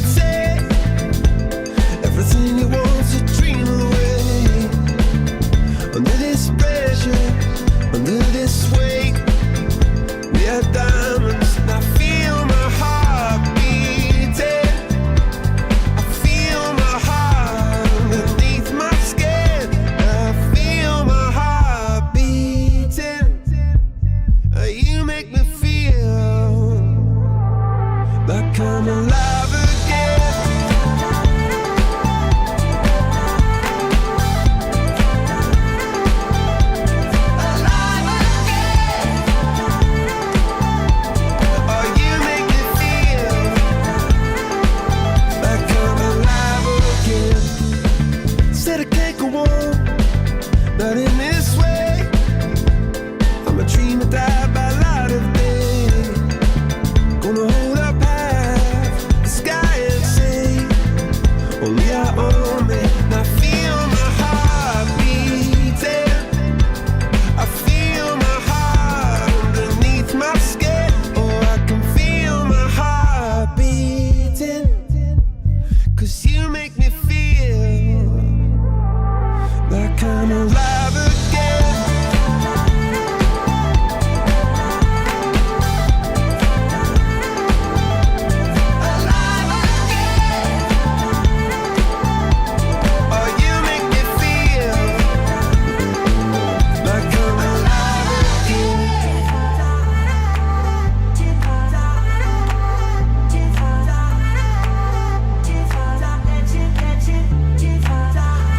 say everything you want to dream away. Under this pressure, under this weight, we are diamonds, and I feel my heart beating. I feel my heart underneath my skin. I feel my heart beating. You make me feel like I'm alive again. Alive again. Oh, you make me feel like I'm alive again. Said I can't go on, not in this way. I'm a dreamer, die by light of day. Gonna hold up half the sky and say, only I own it. And I feel my heart beating. I feel my heart underneath my skin. Oh, I can feel my heart beating. 'Cause you make me feel like I'm alive again. Alive again. Oh, you make me feel like I'm alive again.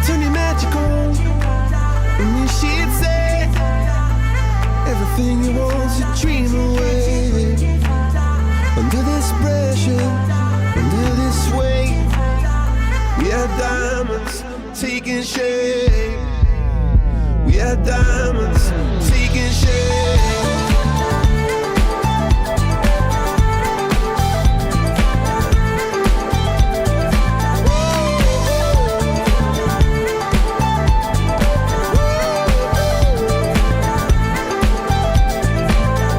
Turn your magic on, and you should say everything you want to dream away. Under this pressure, under this weight, we are diamonds taking shape. We are diamonds taking shape.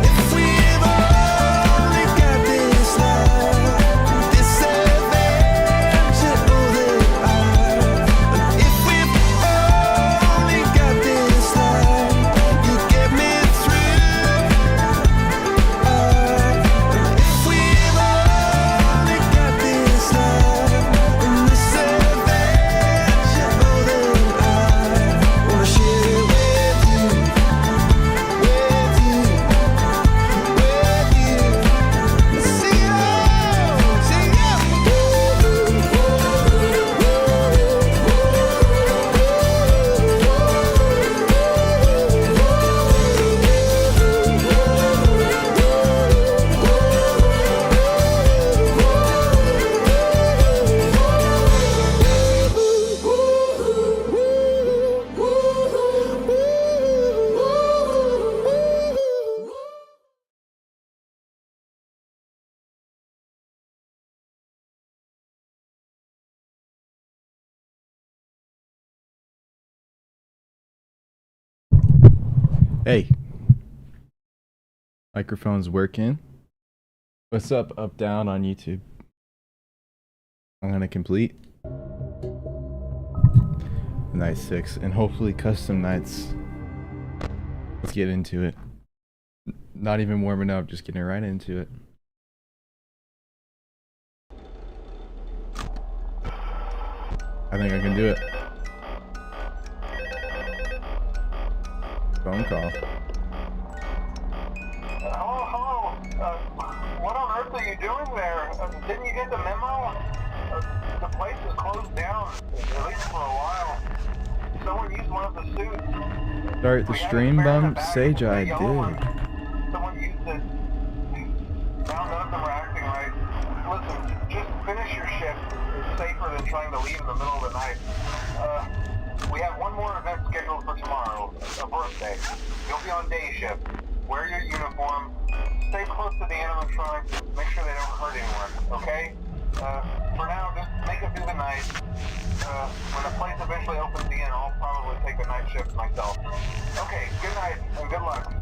If we've only got this love, this adventure, oh, that and if we've only got this love, you get me through. And if we've only got this love and this adventure, oh, that I wanna share it with you, with you, with you. See you, see you. Hey, microphone's working. What's up, down on YouTube? I'm gonna complete night 6 and hopefully custom nights. Let's get into it. Not even warming up, just getting right into it. I think I can do it. Phone call. Hello. What on earth are you doing there? Didn't you get the memo? The place is closed down, at least for a while. Someone used one of the suits. Start the stream bump? Sage, I did. Someone used it. Now none of them are acting right. Listen, just finish your shift. It's safer than trying to leave in the middle of the night. We have one more event scheduled for tomorrow, a birthday. You'll be on day shift. Wear your uniform. Stay close to the animatronics. Make sure they don't hurt anyone, okay? For now, just make it through the night. When the place eventually opens again, I'll probably take a night shift myself. Okay, good night and good luck.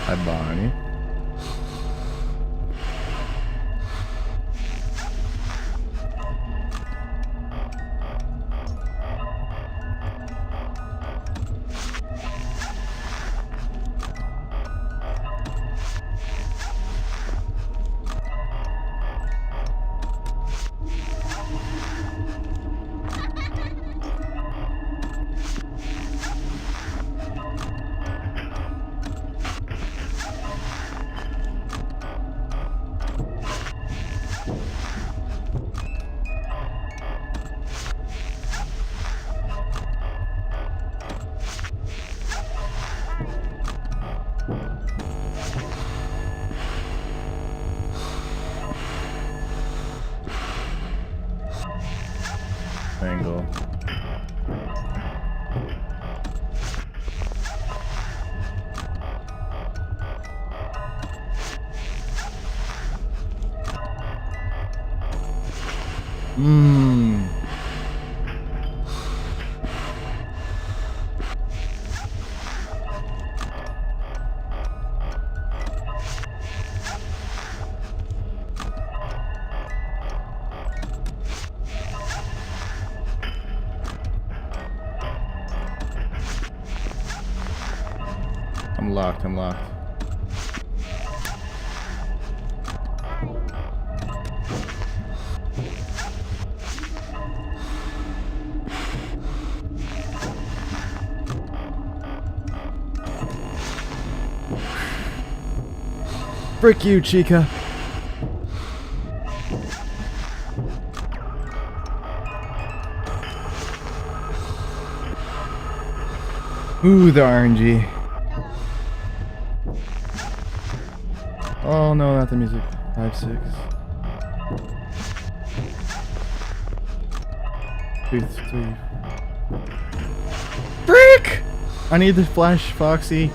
Hi, Bonnie. Angle. I'm locked, I'm locked. Frick you, Chica. Ooh, the RNG. Oh no, not the music. 5-6. 3-3. Frick! I need the flash, Foxy.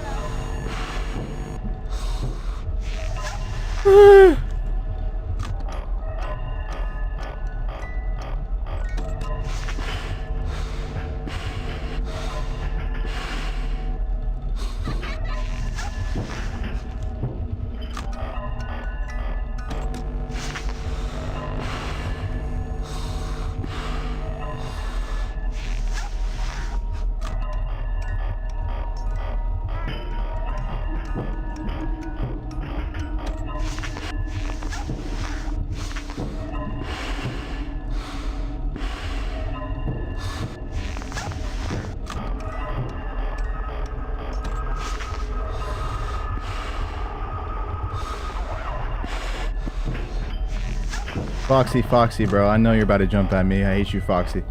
Foxy, Foxy, bro. I know you're about to jump at me. I hate you, Foxy.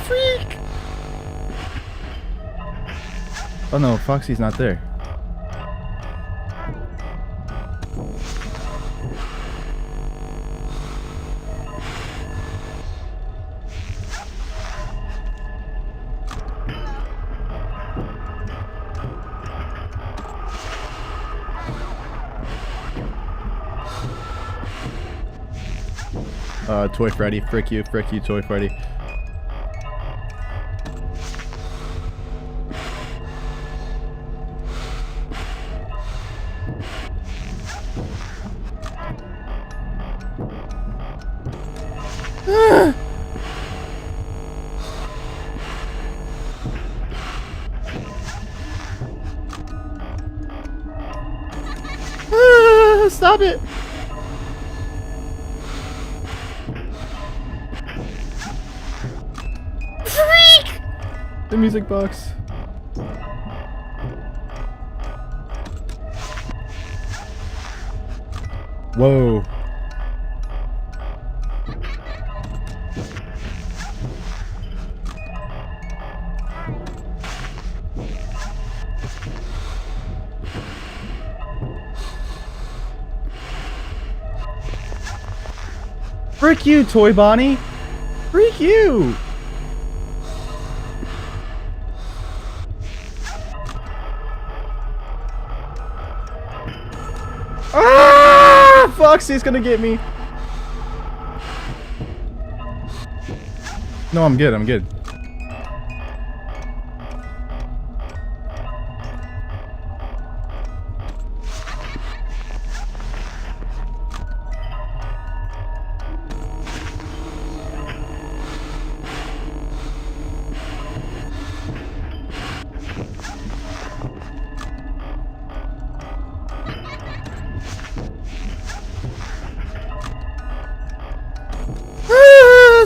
Freak! Oh no, Foxy's not there. Toy Freddy, frick you, Toy Freddy. Stop it! Freak! The music box. Whoa. Frick you, Toy Bonnie! Freak you! Ah! Foxy's gonna get me! No, I'm good, I'm good.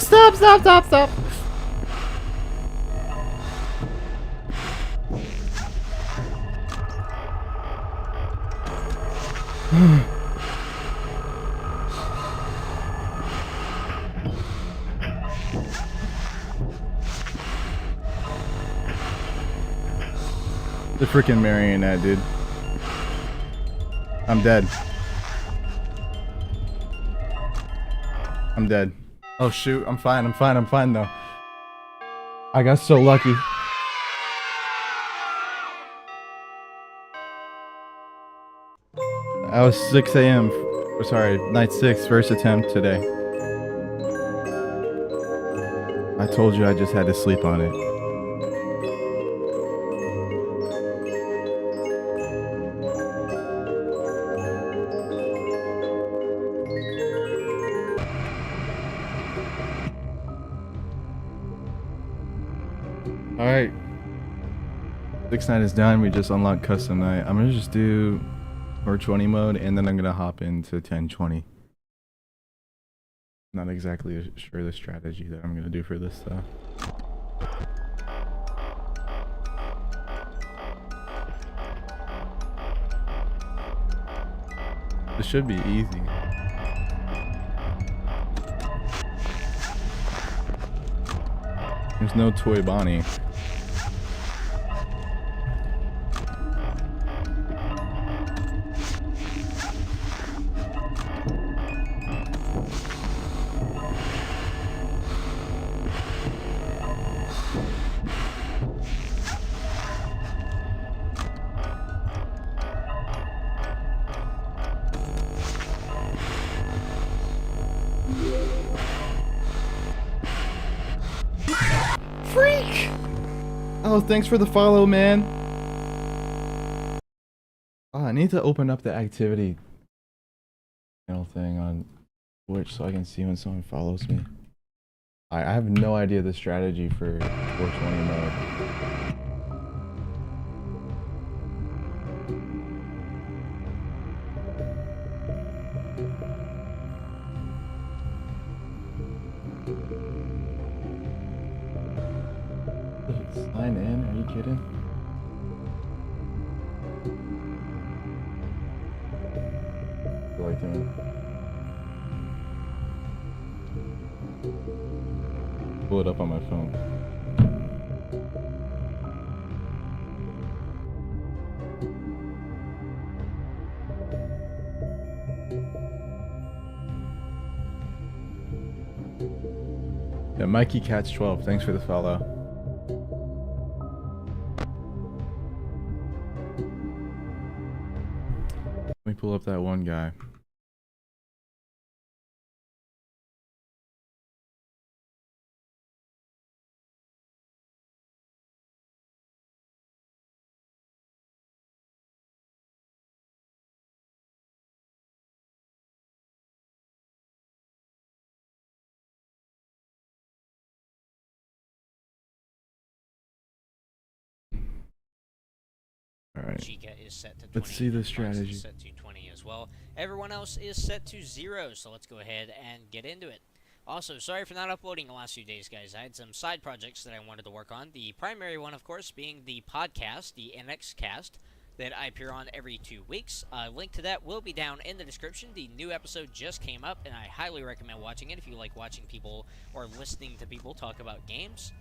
Stop. The freaking marionette, dude. I'm dead. I'm dead. Oh shoot, I'm fine though. I got so lucky. I was 6 a.m. Sorry, night 6, first attempt today. I told you I just had to sleep on it. Alright. 6 night is done. We just unlocked custom night. I'm gonna just do 420 mode and then I'm gonna hop into 1020. Not exactly sure the strategy that I'm gonna do for this though. This should be easy. There's no Toy Bonnie. Freak! Oh, thanks for the follow, man. Oh, I need to open up the activity channel thing on Twitch so I can see when someone follows me. I have no idea the strategy for 420 mode. Sign in? Are you kidding? What do I do? Pull it up on my phone. Yeah, Mikey Cats 12, thanks for the follow. Let me pull up that one guy. Alright. Chica is set to 20. Let's see the Fox is strategy. set to 20 as well. Everyone else is set to 0, so let's go ahead and get into it. Also, sorry for not uploading the last few days, guys. I had some side projects that I wanted to work on. The primary one, of course, being the podcast, the NX Cast, that I appear on every 2 weeks. Link to that will be down in the description. The new episode just came up, and I highly recommend watching it if you like watching people or listening to people talk about games.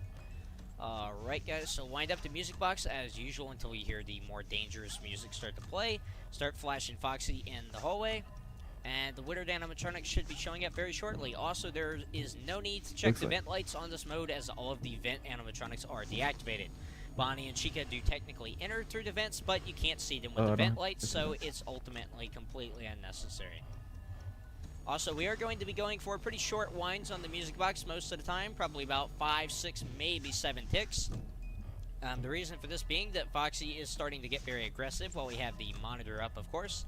Alright guys, so wind up the music box as usual until you hear the more dangerous music start to play. Start flashing Foxy in the hallway. And the Withered animatronic should be showing up very shortly. Also, there is no need to check the vent lights on this mode as all of the vent animatronics are deactivated. Bonnie and Chica do technically enter through the vents, but you can't see them with the vent lights, so it's ultimately completely unnecessary. Also, we are going to be going for pretty short winds on the music box most of the time, probably about 5, 6, maybe 7 ticks. The reason for this being that Foxy is starting to get very aggressive while we have the monitor up, of course.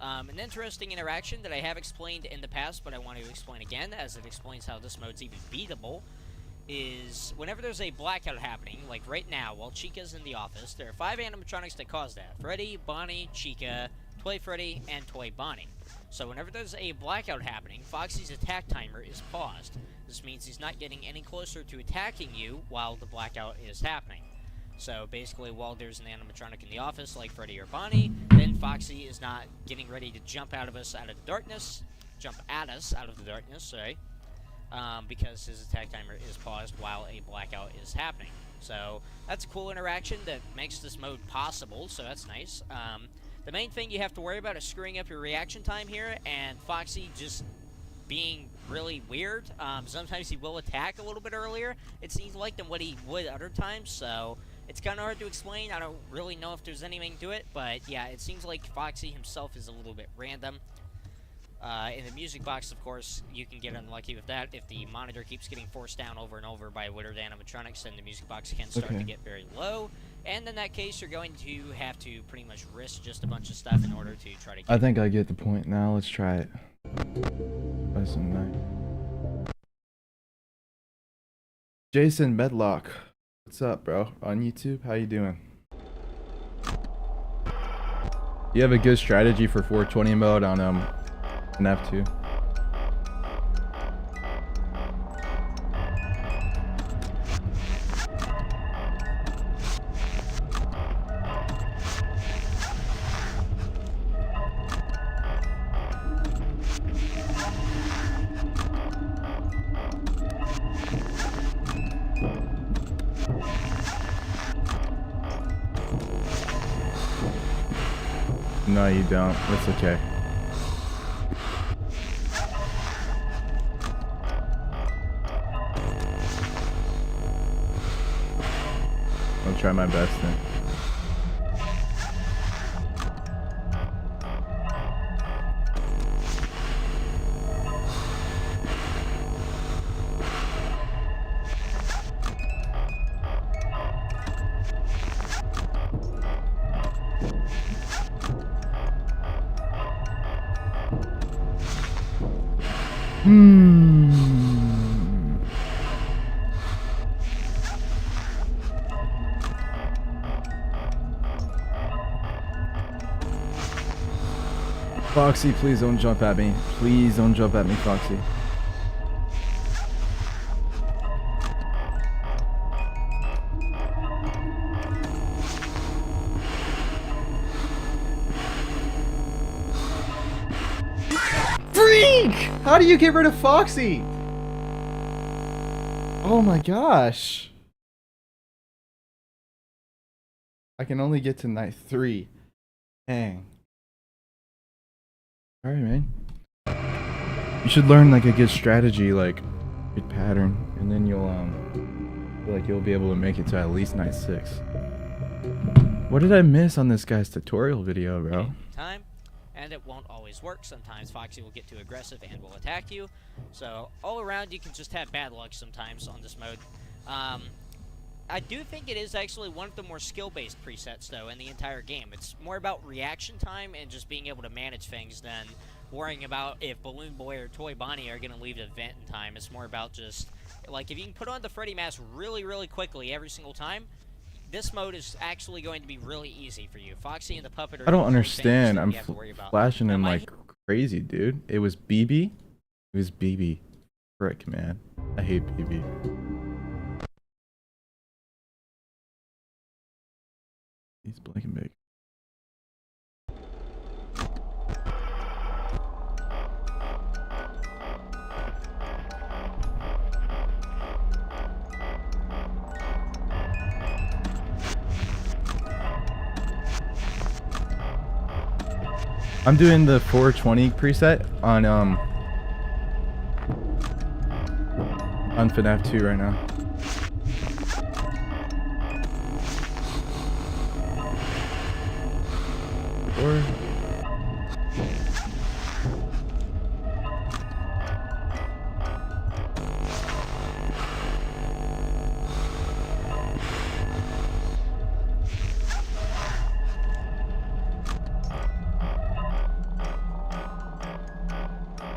An interesting interaction that I have explained in the past, but I want to explain again, as it explains how this mode's even beatable, is whenever there's a blackout happening, like right now, while Chica's in the office, there are 5 animatronics that cause that. Freddy, Bonnie, Chica, Toy Freddy, and Toy Bonnie. So whenever there's a blackout happening, Foxy's attack timer is paused. This means he's not getting any closer to attacking you while the blackout is happening. So basically, while there's an animatronic in the office, like Freddy or Bonnie, then Foxy is not getting ready to jump at us out of the darkness, because his attack timer is paused while a blackout is happening. So that's a cool interaction that makes this mode possible, so that's nice. The main thing you have to worry about is screwing up your reaction time here, and Foxy just being really weird. Sometimes he will attack a little bit earlier, it seems like, than what he would other times, so it's kind of hard to explain. I don't really know if there's anything to it, but yeah, it seems like Foxy himself is a little bit random. In the music box, of course, you can get unlucky with that. If the monitor keeps getting forced down over and over by weird animatronics, then the music box can start to get very low. And in that case, you're going to have to pretty much risk just a bunch of stuff in order to try to get I think I get the point now. Let's try it. Lesson 9. Jason Medlock. What's up, bro? On YouTube? How you doing? You have a good strategy for 420 mode on Fnaf 2. No, you don't. It's okay. I'll try my best then. Foxy, please don't jump at me. Please don't jump at me, Foxy. Freak! How do you get rid of Foxy? Oh my gosh. I can only get to night 3. Dang. Alright, man. You should learn like a good strategy, like good pattern, and then you'll be able to make it to at least night 6. What did I miss on this guy's tutorial video, bro? Time, and it won't always work. Sometimes Foxy will get too aggressive and will attack you. So all around, you can just have bad luck sometimes on this mode. I do think it is actually one of the more skill-based presets, though, in the entire game. It's more about reaction time and just being able to manage things than worrying about if Balloon Boy or Toy Bonnie are going to leave the vent in time. It's more about just, like, if you can put on the Freddy mask really, really quickly every single time, this mode is actually going to be really easy for you. Foxy and the puppet are... I don't understand. I'm flashing him like crazy, dude. It was BB? It was BB. Frick, man. I hate BB. He's blank and big. I'm doing the 420 preset on Fnaf 2 right now. Or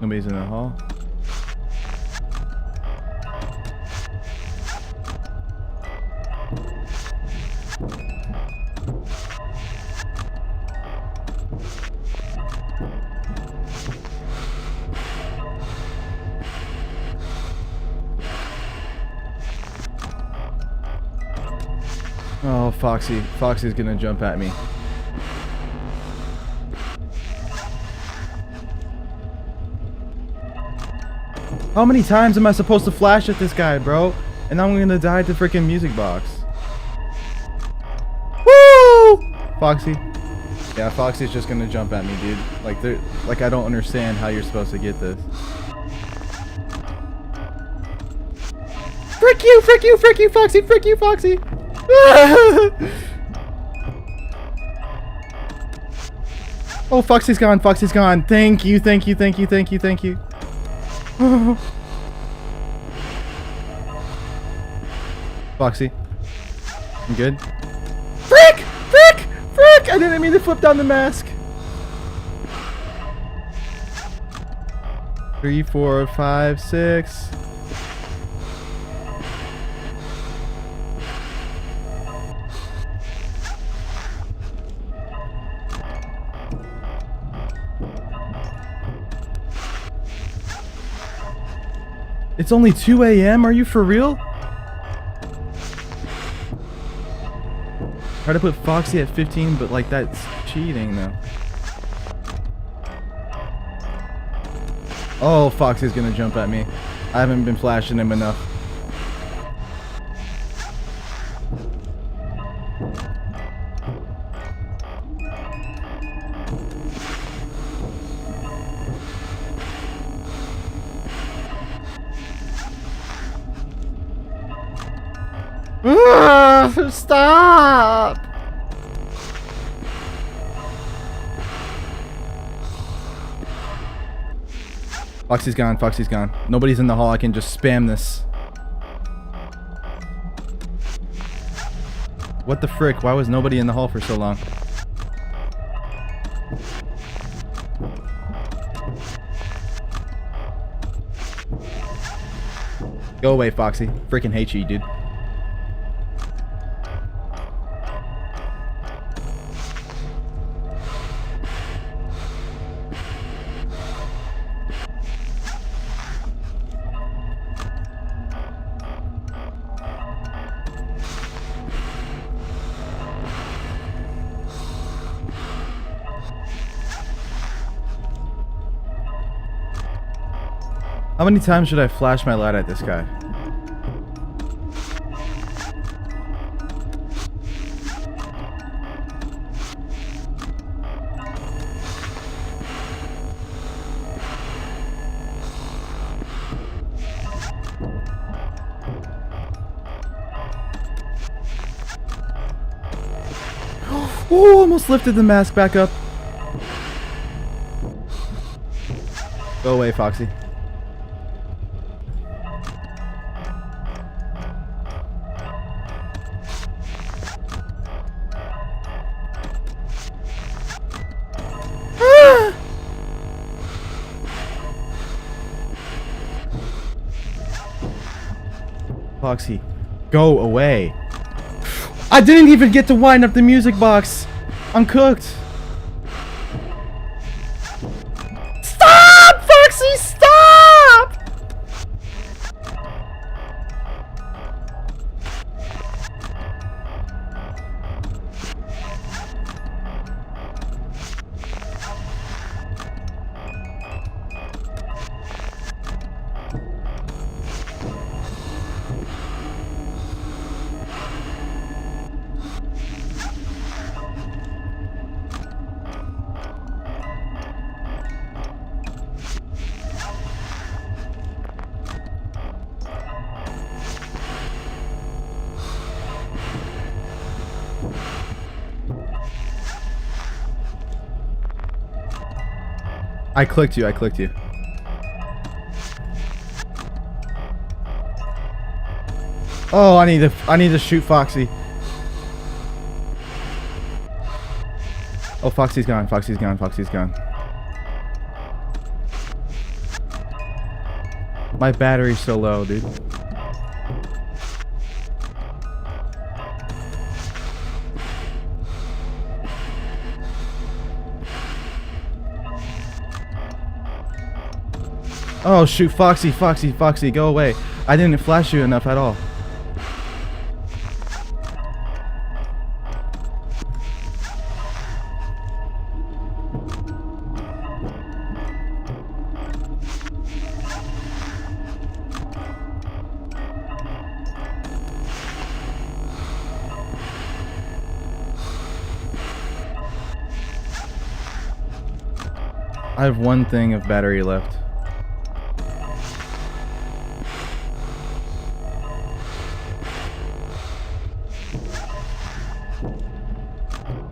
nobody's in the hall. Oh, Foxy. Foxy's gonna jump at me. How many times am I supposed to flash at this guy, bro? And I'm gonna die to freaking music box. Woo! Foxy. Yeah, Foxy's just gonna jump at me, dude. Like I don't understand how you're supposed to get this. Frick you, Foxy, frick you, Foxy. Oh, Foxy's gone, Foxy's gone. Thank you. Foxy. I'm good. Frick! I didn't mean to flip down the mask. 3, 4, 5, 6. It's only 2 a.m.? Are you for real? Try to put Foxy at 15, but like that's cheating though. Oh, Foxy's gonna jump at me. I haven't been flashing him enough. Stop! Foxy's gone. Nobody's in the hall. I can just spam this. What the frick? Why was nobody in the hall for so long? Go away, Foxy. Freaking hate you, dude. How many times should I flash my light at this guy? Oh, almost lifted the mask back up. Go away, Foxy. Foxy, go away. I didn't even get to wind up the music box. I'm cooked. Stop, Foxy, stop! I clicked you. Oh, I need to shoot Foxy. Oh, Foxy's gone. My battery's so low, dude. Oh shoot, Foxy, go away. I didn't flash you enough at all. I have one thing of battery left.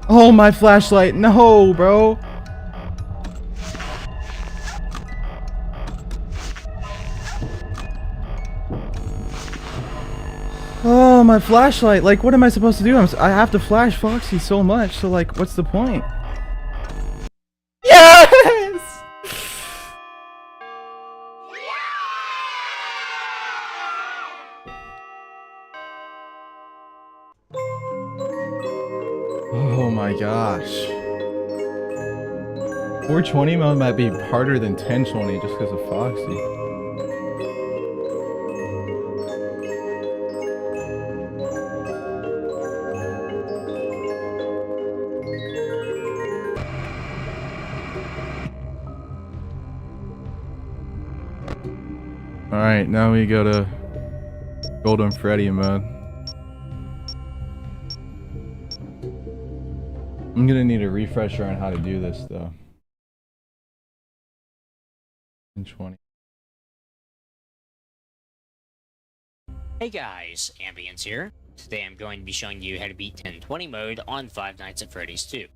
Oh, my flashlight. No, bro. Oh, my flashlight. Like, what am I supposed to do? I have to flash Foxy so much. So, like, what's the point? Yes! Oh my gosh. 420 mode might be harder than 1020 just because of Foxy. Alright, now we go to Golden Freddy mode. I'm gonna need a refresher on how to do this though. 20. Hey guys, Ambience here. Today I'm going to be showing you how to beat 1020 mode on Five Nights at Freddy's 2.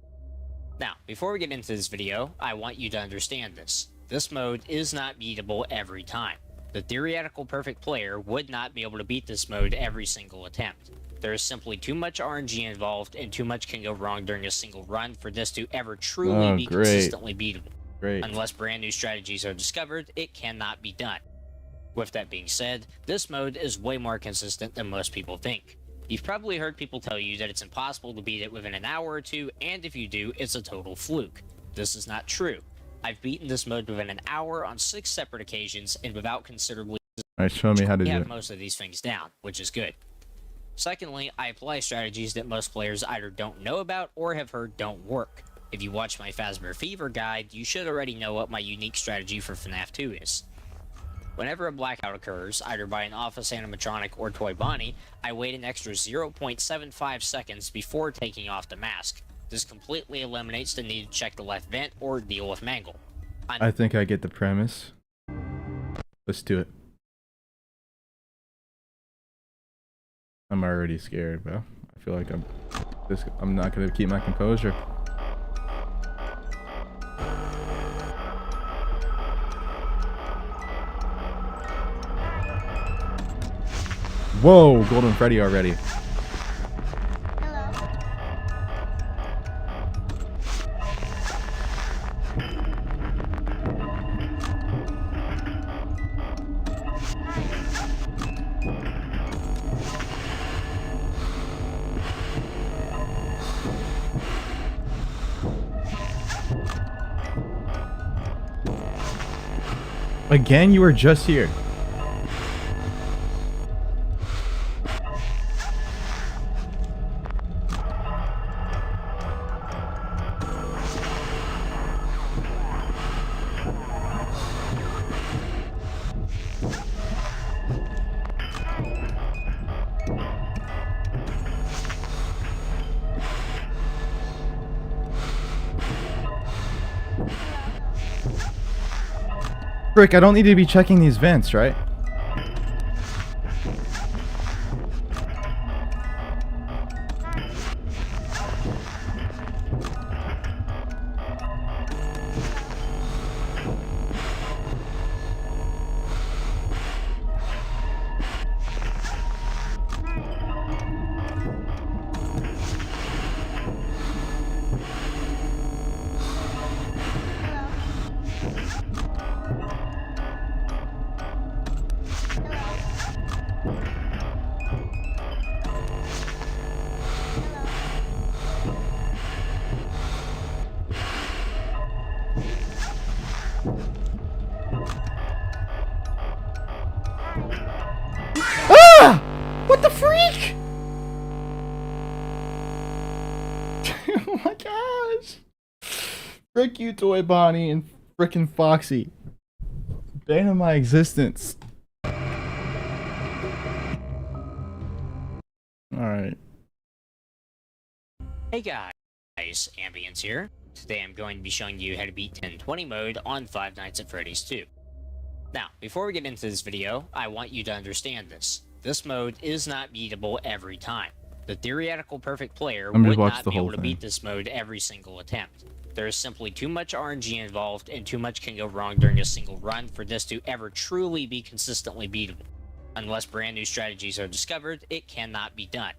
Now, before we get into this video, I want you to understand this. This mode is not beatable every time. The theoretical perfect player would not be able to beat this mode every single attempt. There is simply too much RNG involved and too much can go wrong during a single run for this to ever truly be consistently beatable. Unless brand new strategies are discovered, it cannot be done. With that being said, this mode is way more consistent than most people think. You've probably heard people tell you that it's impossible to beat it within an hour or two, and if you do, it's a total fluke. This is not true. I've beaten this mode within an hour on 6 separate occasions, and without considerably... Alright, show me how to do it. I have most of these things down, which is good. Secondly, I apply strategies that most players either don't know about or have heard don't work. If you watch my Fazbear Fever guide, you should already know what my unique strategy for Fnaf 2 is. Whenever a blackout occurs, either by an office animatronic or Toy Bonnie, I wait an extra 0.75 seconds before taking off the mask. This completely eliminates the need to check the left vent or deal with Mangle. I think I get the premise. Let's do it. I'm already scared, bro. I feel like I'm not gonna keep my composure. Whoa, Golden Freddy already. Again, you were just here. Frick, I don't need to be checking these vents, right? Ah! What the freak? Oh my gosh. Frick you, Toy Bonnie and frickin' Foxy. Bane of my existence. Alright. Hey guys, Ambience here. Today I'm going to be showing you how to beat 1020 mode on Five Nights at Freddy's 2. Now, before we get into this video, I want you to understand this. This mode is not beatable every time. The theoretical perfect player would not be able to beat this mode every single attempt. There is simply too much RNG involved and too much can go wrong during a single run for this to ever truly be consistently beatable. Unless brand new strategies are discovered, it cannot be done.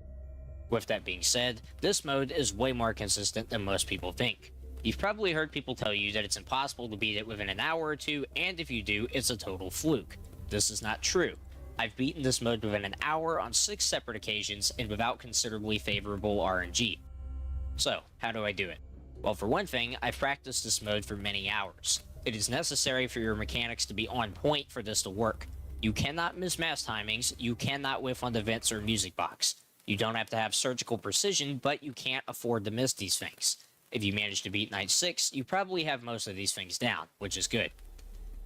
With that being said, this mode is way more consistent than most people think. You've probably heard people tell you that it's impossible to beat it within an hour or two, and if you do, it's a total fluke. This is not true. I've beaten this mode within an hour on 6 separate occasions and without considerably favorable RNG. So, how do I do it? Well, for one thing, I've practiced this mode for many hours. It is necessary for your mechanics to be on point for this to work. You cannot miss mass timings, you cannot whiff on the vents or music box. You don't have to have surgical precision, but you can't afford to miss these things. If you manage to beat Night 6, you probably have most of these things down, which is good.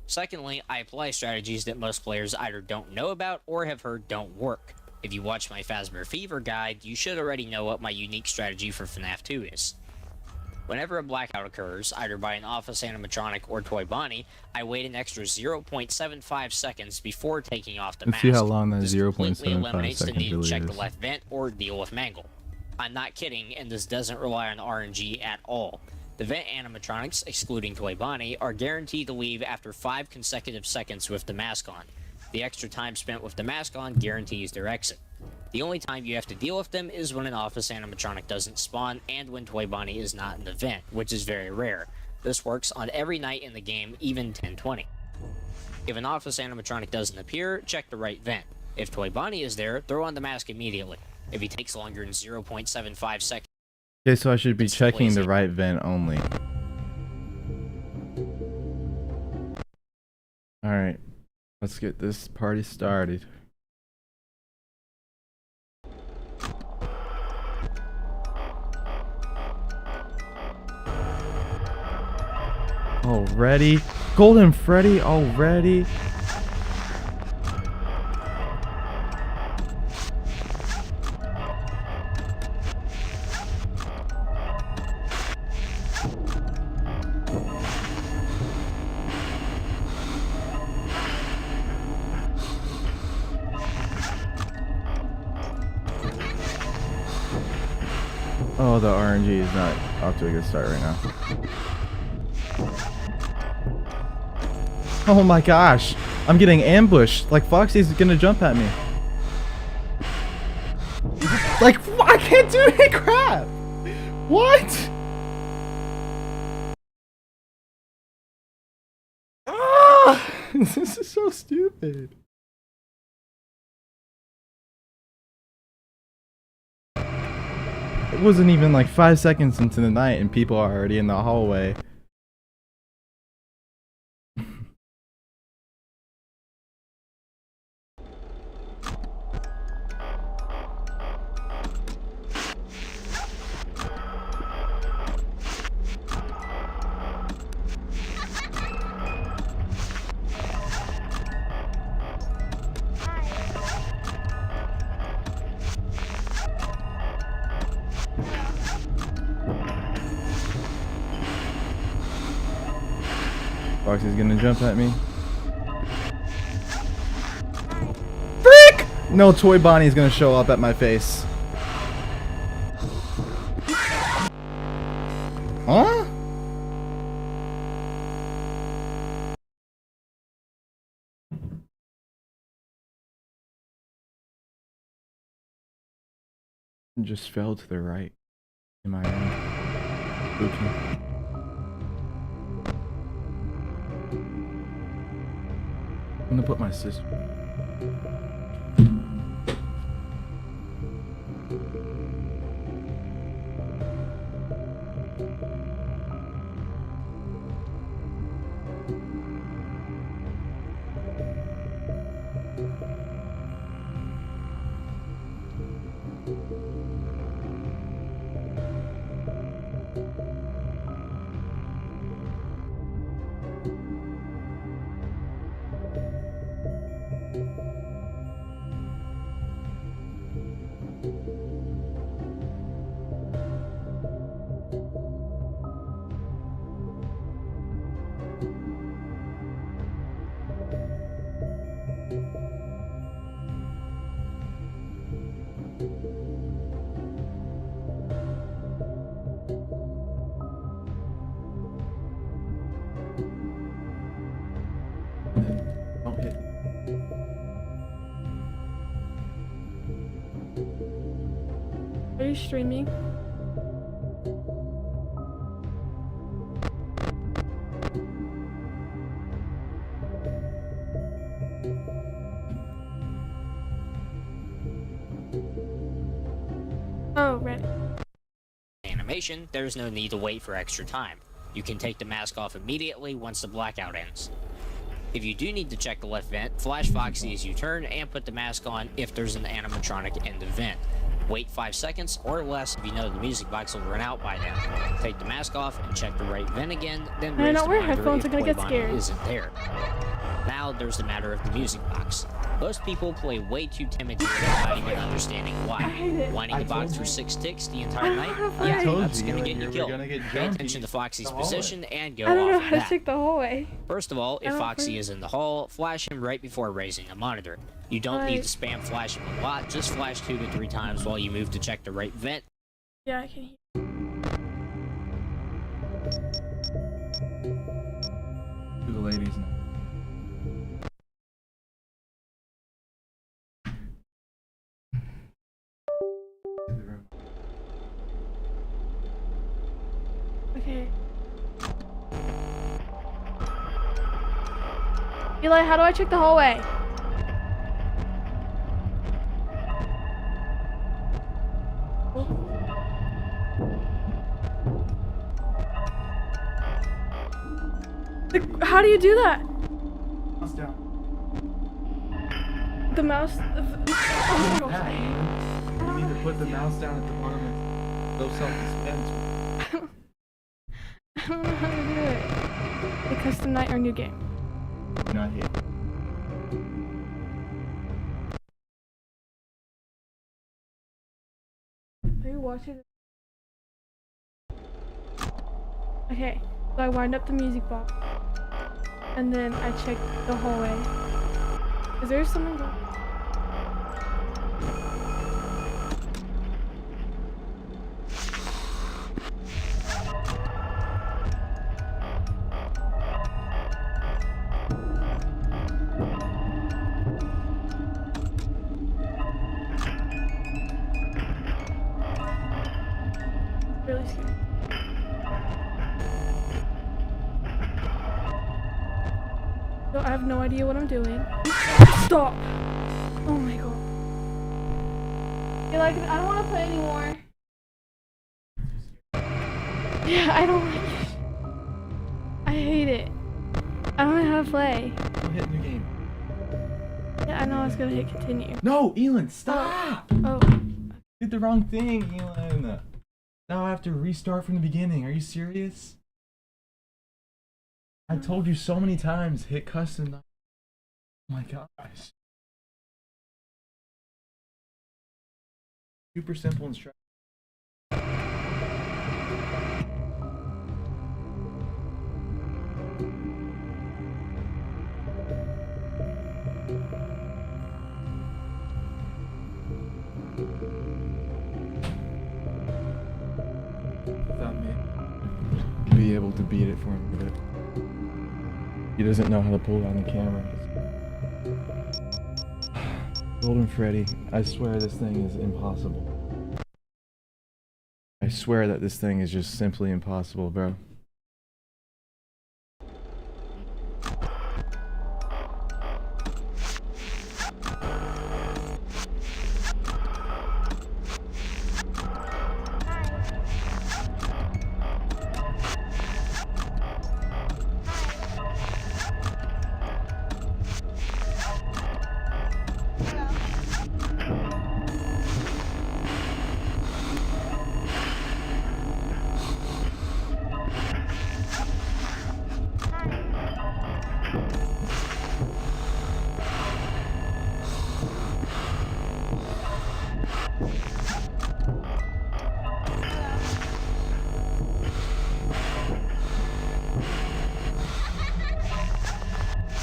Secondly, I apply strategies that most players either don't know about or have heard don't work. If you watch my Fazbear Fever guide, you should already know what my unique strategy for Fnaf 2 is. Whenever a blackout occurs, either by an office animatronic or Toy Bonnie, I wait an extra 0.75 seconds before taking off the mask. See how long that this 0.75 completely eliminates the seconds need to really check is. the left vent or deal with Mangle. I'm not kidding, and this doesn't rely on RNG at all. The vent animatronics, excluding Toy Bonnie, are guaranteed to leave after 5 consecutive seconds with the mask on. The extra time spent with the mask on guarantees their exit. The only time you have to deal with them is when an office animatronic doesn't spawn and when Toy Bonnie is not in the vent, which is very rare. This works on every night in the game, even 1020. If an office animatronic doesn't appear, check the right vent. If Toy Bonnie is there, throw on the mask immediately. If he takes longer than 0.75 seconds... Okay, so I should be checking the right vent only. Alright, let's get this party started. Already? Golden Freddy already? Oh, the RNG is not off to a good start right now. Oh my gosh, I'm getting ambushed. Like Foxy's gonna jump at me. Like, I can't do any crap. What? Ah, this is so stupid. It wasn't even like 5 seconds into the night and people are already in the hallway. Foxy's gonna jump at me. Frick! No, Toy Bonnie's gonna show up at my face. Huh? Just fell to the right. Am I right? Spooky. I'm gonna put my sister. Are you streaming? Oh, right. Animation, there's no need to wait for extra time. You can take the mask off immediately once the blackout ends. If you do need to check the left vent, flash Foxy as you turn and put the mask on if there's an animatronic in the vent. Wait 5 seconds or less if you know the music box will run out by then. Take the mask off and check the right vent again, then I raise don't the wear monitor headphones, if I'm gonna get Play scared. Bonnie isn't there. Now there's the matter of the music box. Most people play way too timid here without even understanding why. I hate it. Winding the box for 6 ticks the entire night? I Yeah, told that's you, gonna like, get you you were killed. gonna get Pay jumpy. attention to Foxy's The hallway. position and go I don't know off how to that. check the hallway. First of all, I if don't Foxy think- is in the hall, flash him right before raising the monitor. You don't need to spam flash him a lot, just flash 2 to 3 times while you move to check the right vent. Yeah, I can hear. To the ladies now. Okay. Eli, how do I check the hallway? How do you do that? Mouse down. The mouse. Oh my Yeah, God. you need to put the mouse down at the bottom and go self-dispense. I don't know how to do it. The custom night or new game. Not here. Are you watching? Okay, so I wind up the music box, and then I check the hallway. Is there someone going? Really scared. So I have no idea what I'm doing. Stop! Oh my god. You're like, I don't want to play anymore. Yeah, I don't like it. I hate it. I don't know how to play. Go hit new game. Yeah, I know I was gonna hit continue. No, Elon, stop! Oh, Did the wrong thing, Elon. Now I have to restart from the beginning. Are you serious? I told you so many times, hit custom. Oh my gosh. Super simple instruction. Without me, be able to beat it for him, but he doesn't know how to pull down the camera. Golden Freddy, I swear this thing is impossible. I swear that this thing is just simply impossible, bro.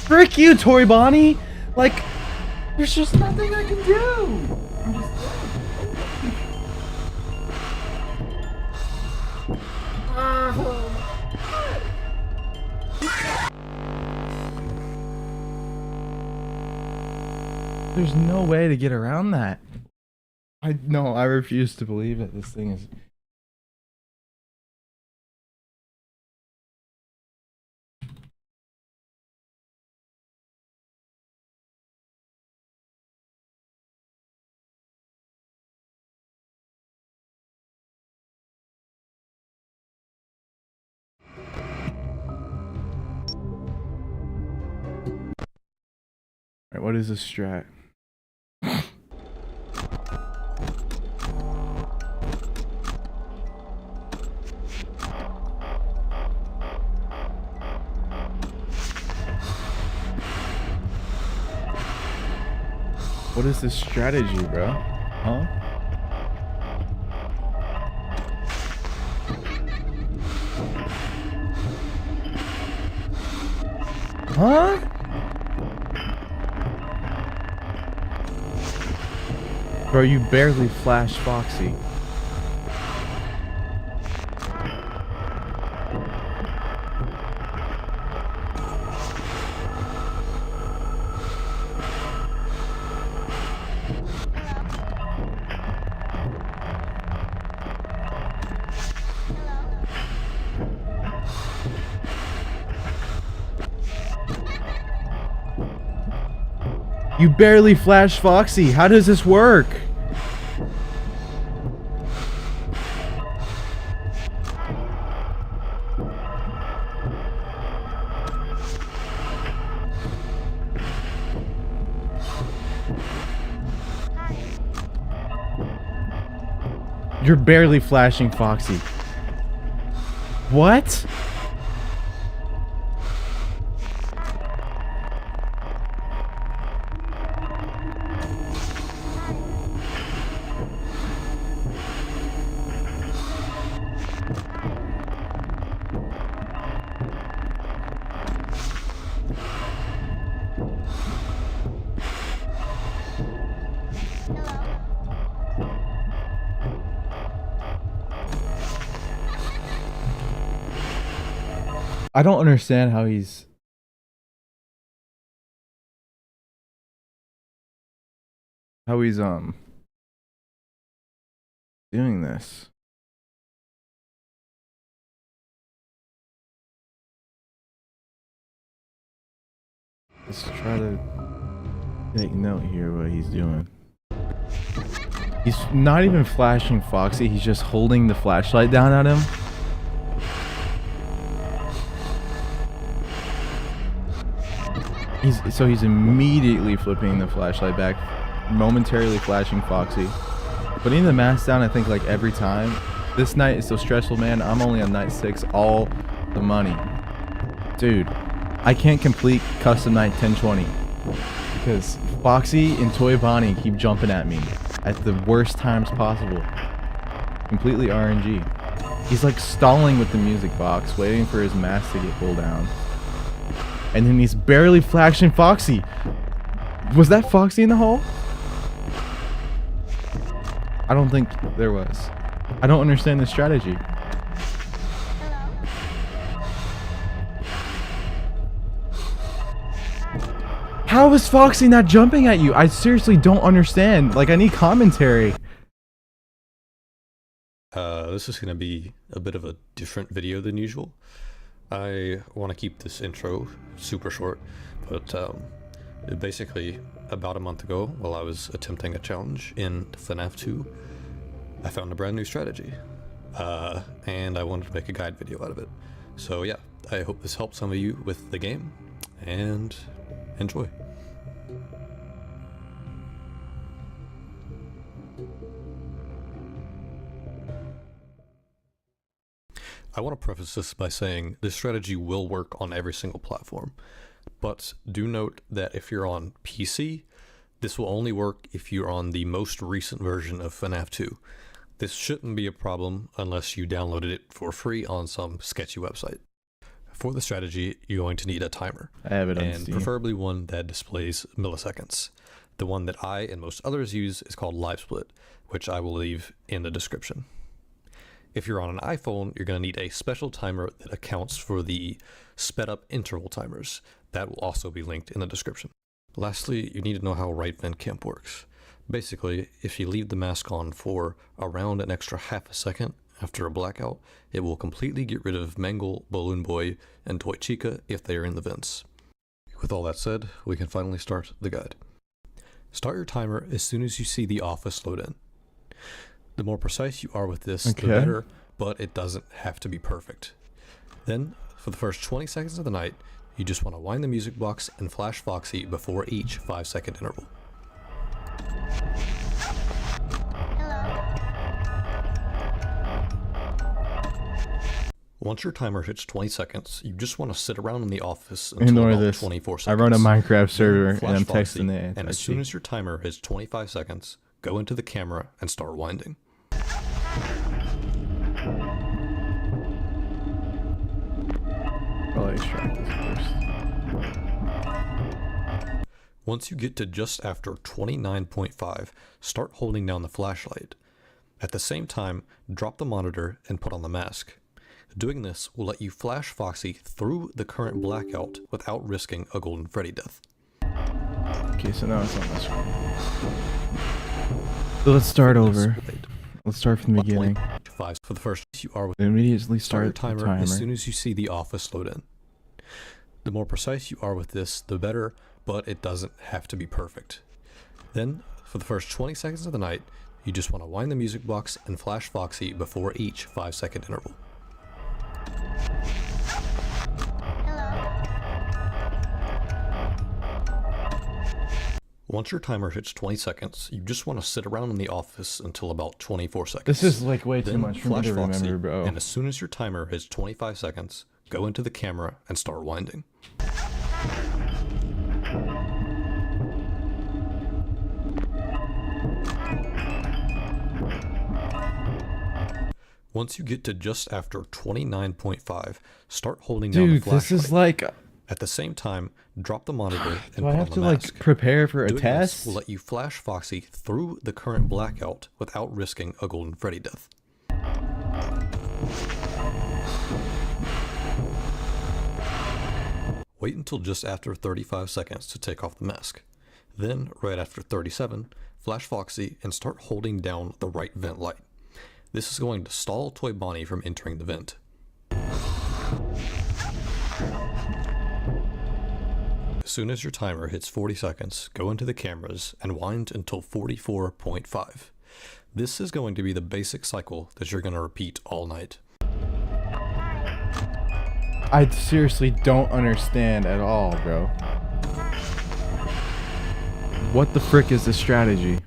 Frick you, Tory Bonnie! Like, there's just nothing I can do! I'm just There's no way to get around that. I refuse to believe it. This thing is. Alright, what is this strat? What is this strategy, bro? Huh? Huh? Bro, you barely flashed Foxy. You barely flashed Foxy. How does this work? You're barely flashing Foxy. What? I don't understand how he's doing this. Let's try to take note here what he's doing. He's not even flashing Foxy, he's just holding the flashlight down at him. He's immediately flipping the flashlight back, momentarily flashing Foxy. Putting the mask down, I think, like every time. This night is so stressful, man. I'm only on night 6, all the money. Dude, I can't complete custom night 1020 because Foxy and Toy Bonnie keep jumping at me at the worst times possible. Completely RNG. He's like stalling with the music box, waiting for his mask to get pulled down. And then he's barely flashing Foxy. Was that Foxy in the hole? I don't think there was. I don't understand the strategy. How is Foxy not jumping at you? I seriously don't understand. Like, I need commentary. This is going to be a bit of a different video than usual. I want to keep this intro super short, but basically about a month ago, while I was attempting a challenge in Fnaf 2, I found a brand new strategy, and I wanted to make a guide video out of it. So yeah, I hope this helps some of you with the game, and enjoy. I want to preface this by saying this strategy will work on every single platform, but do note that if you're on PC, this will only work if you're on the most recent version of Fnaf 2. This shouldn't be a problem unless you downloaded it for free on some sketchy website. For the strategy, you're going to need a timer, I have it on and Steam. preferably one that displays milliseconds. The one that I and most others use is called LiveSplit, which I will leave in the description. If you're on an iPhone, you're going to need a special timer that accounts for the sped up interval timers. That will also be linked in the description. Lastly, you need to know how right vent camp works. Basically, if you leave the mask on for around an extra half a second after a blackout, it will completely get rid of Mangle, Balloon Boy, and Toy Chica if they are in the vents. With all that said, we can finally start the guide. Start your timer as soon as you see the office load in. The more precise you are with this, the better, but it doesn't have to be perfect. Then, for the first 20 seconds of the night, you just want to wind the music box and flash Foxy before each 5-second interval. Once your timer hits 20 seconds, you just want to sit around in the office until about 24 seconds. I run a Minecraft server and Flash I'm Foxy, texting it. and as soon as your timer hits 25 seconds, go into the camera and start winding. Probably extract this first. Once you get to just after 29.5, start holding down the flashlight. At the same time, drop the monitor and put on the mask. Doing this will let you flash Foxy through the current blackout without risking a Golden Freddy death. Okay, so now it's on the screen. So let's start over. Let's start from the beginning. For the first, you are with Immediately start your the timer timer. as soon as you see the office load in. The more precise you are with this, the better, but it doesn't have to be perfect. Then, for the first 20 seconds of the night, you just want to wind the music box and flash Foxy before each 5-second interval. Once your timer hits 20 seconds, you just want to sit around in the office until about 24 seconds. This is like way too Then much for me flash to Foxy, remember, bro. And as soon as your timer hits 25 seconds, go into the camera and start winding. Once you get to just after 29.5, start holding down the Dude, flashlight. this is like... At the same time, drop the monitor and Do I put have on to the like mask. prepare for a Doing test? this will let you flash Foxy through the current blackout without risking a Golden Freddy death. Wait until just after 35 seconds to take off the mask. Then, right after 37, flash Foxy and start holding down the right vent light. This is going to stall Toy Bonnie from entering the vent. As soon as your timer hits 40 seconds, go into the cameras and wind until 44.5. This is going to be the basic cycle that you're going to repeat all night. I seriously don't understand at all, bro. What the frick is the strategy?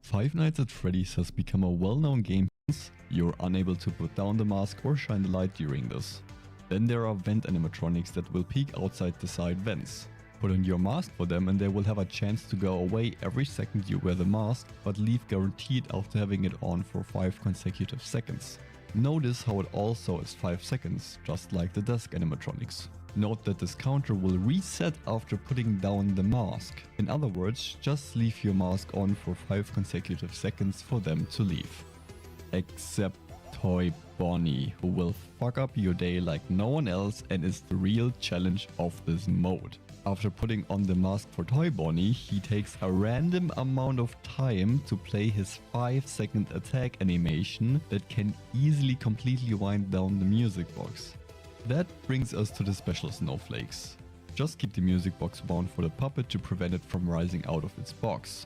Five Nights at Freddy's has become a well-known game since you're unable to put down the mask or shine the light during this. Then there are vent animatronics that will peek outside the side vents. Put on your mask for them and they will have a chance to go away every second you wear the mask, but leave guaranteed after having it on for 5 consecutive seconds. Notice how it also is 5 seconds, just like the desk animatronics. Note that this counter will reset after putting down the mask. In other words, just leave your mask on for 5 consecutive seconds for them to leave. Except Toy Bonnie, who will fuck up your day like no one else and is the real challenge of this mode. After putting on the mask for Toy Bonnie, he takes a random amount of time to play his 5-second attack animation that can easily completely wind down the music box. That brings us to the special snowflakes. Just keep the music box bound for the puppet to prevent it from rising out of its box.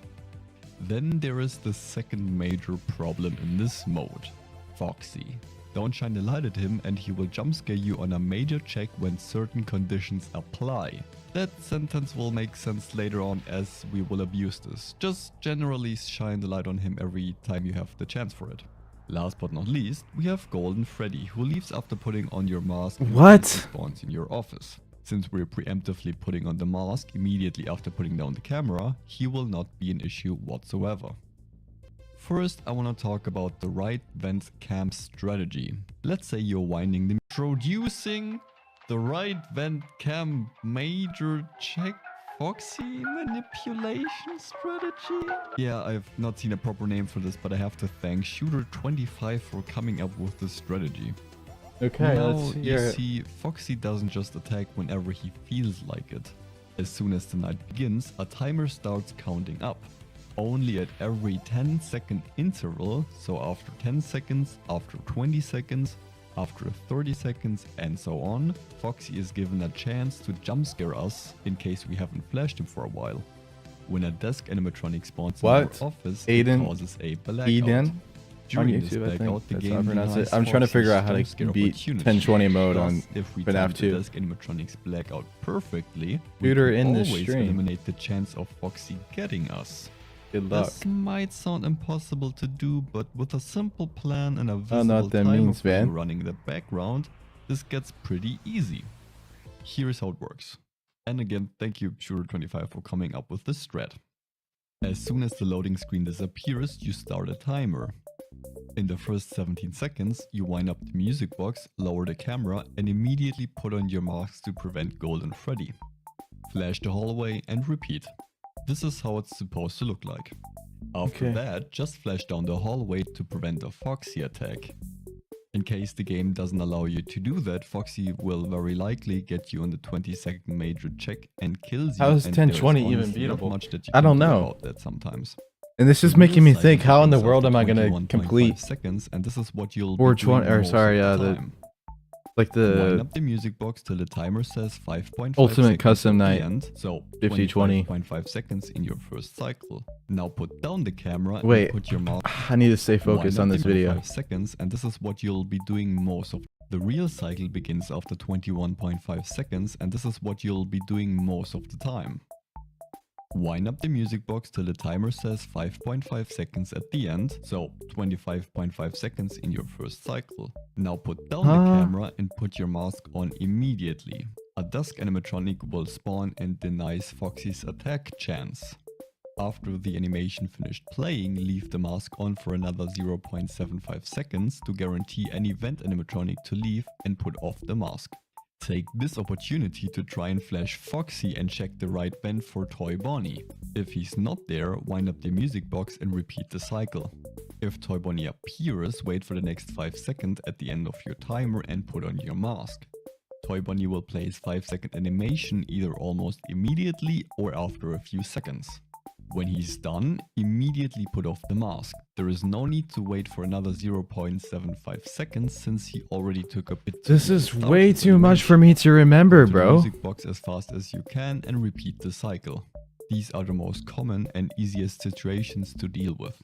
Then there is the second major problem in this mode, Foxy. Don't shine the light at him and he will jump scare you on a major check when certain conditions apply. That sentence will make sense later on as we will abuse this. Just generally shine the light on him every time you have the chance for it. Last but not least, we have Golden Freddy, who leaves after putting on your mask and What? spawns in your office. Since we're preemptively putting on the mask immediately after putting down the camera, he will not be an issue whatsoever. First, I want to talk about the right vent cam strategy. Let's say you're winding the introducing the right vent cam major check Foxy manipulation strategy? Yeah, I've not seen a proper name for this, but I have to thank Shooter25 for coming up with this strategy. Okay, Now, let's you hear it. see, Foxy doesn't just attack whenever he feels like it. As soon as the night begins, a timer starts counting up. Only at every 10-second interval, so after 10 seconds, after 20 seconds, after 30 seconds, and so on, Foxy is given a chance to jump scare us in case we haven't flashed him for a while. When a desk animatronic spawns in What? our office, Aiden? it causes a blackout. Eden? On During this YouTube, I blackout, think. the That's how I game pronounce denies it. I'm trying to Foxy's figure out how to jump scare beat opportunity. 1020 mode on Thus, if we FNAF time the 2. desk animatronics blackout perfectly, we Shooter can in the always stream. eliminate the chance of Foxy getting us. Good luck. This might sound impossible to do, but with a simple plan and a know visible what that timer means, for you man. running the background, this gets pretty easy. Here's how it works. And again, thank you Shooter25 for coming up with this strat. As soon as the loading screen disappears, you start a timer. In the first 17 seconds, you wind up the music box, lower the camera, and immediately put on your mask to prevent Golden Freddy. Flash the hallway and repeat. This is how it's supposed to look like. After Okay. that, just flash down the hallway to prevent a Foxy attack. In case the game doesn't allow you to do that, Foxy will very likely get you on the 20-second major check and kills you. How is and there's 1020 even honestly not beatable? much that you I can don't do know. about that sometimes. And this is The making real me cycle think, how in the begins world am after I gonna 21.5 complete seconds, and this is what you'll be 420 doing or most sorry, of the the time. like Wind the up the music box till the timer says 5.5 Ultimate seconds Custom at the Night. end, so 50-20. 25.5 seconds in your first cycle. Now put down the camera Wait. and put your mouse I need to stay focused on wind up this the video. 5 seconds, and this is what you'll be doing most of. The real cycle begins after 21.5 seconds, and this is what you'll be doing most of the time. Wind up the music box till the timer says 5.5 seconds at the end, so 25.5 seconds in your first cycle. Now put down the camera and put your mask on immediately. A dusk animatronic will spawn and denies Foxy's attack chance. After the animation finished playing, leave the mask on for another 0.75 seconds to guarantee any vent animatronic to leave and put off the mask. Take this opportunity to try and flash Foxy and check the right vent for Toy Bonnie. If he's not there, wind up the music box and repeat the cycle. If Toy Bonnie appears, wait for the next 5 seconds at the end of your timer and put on your mask. Toy Bonnie will play his 5-second animation either almost immediately or after a few seconds. When he's done, immediately put off the mask. There is no need to wait for another 0.75 seconds since he already took a bit. This is way too much for me to remember, Go to the bro. music box as fast as you can and repeat the cycle. These are the most common and easiest situations to deal with.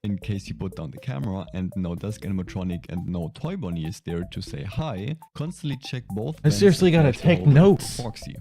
In case you put down the camera and no desk animatronic and no Toy Bonnie is there to say hi, constantly check both. I vents seriously and gotta flash the take hallway notes. for Foxy.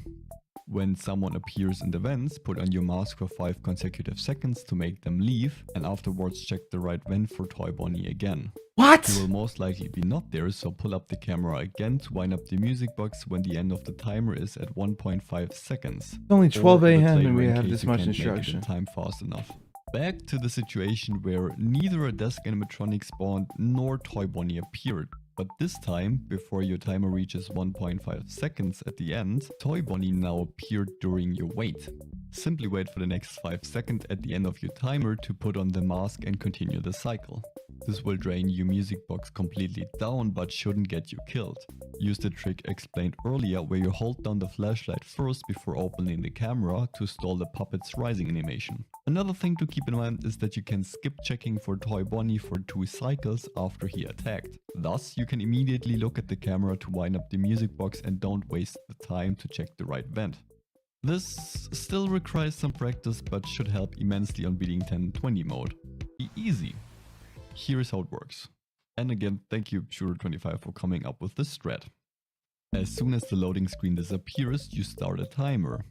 When someone appears in the vents, put on your mask for 5 consecutive seconds to make them leave, and afterwards check the right vent for Toy Bonnie again. What? He will most likely be not there, so pull up the camera again to wind up the music box when the end of the timer is at 1.5 seconds. It's only 12 Or a bit a.m. and later we in have case this you much can't make it in instruction. time fast enough. Back to the situation where neither a desk animatronic spawned nor Toy Bonnie appeared. But this time, before your timer reaches 1.5 seconds at the end, Toy Bonnie now appeared during your wait. Simply wait for the next 5 seconds at the end of your timer to put on the mask and continue the cycle. This will drain your music box completely down but shouldn't get you killed. Use the trick explained earlier where you hold down the flashlight first before opening the camera to stall the puppet's rising animation. Another thing to keep in mind is that you can skip checking for Toy Bonnie for 2 cycles after he attacked. Thus, you can immediately look at the camera to wind up the music box and don't waste the time to check the right vent. This still requires some practice but should help immensely on beating 1020 mode. Easy. Here's how it works. And again, thank you Shooter25 for coming up with this strat. As soon as the loading screen disappears, you start a timer.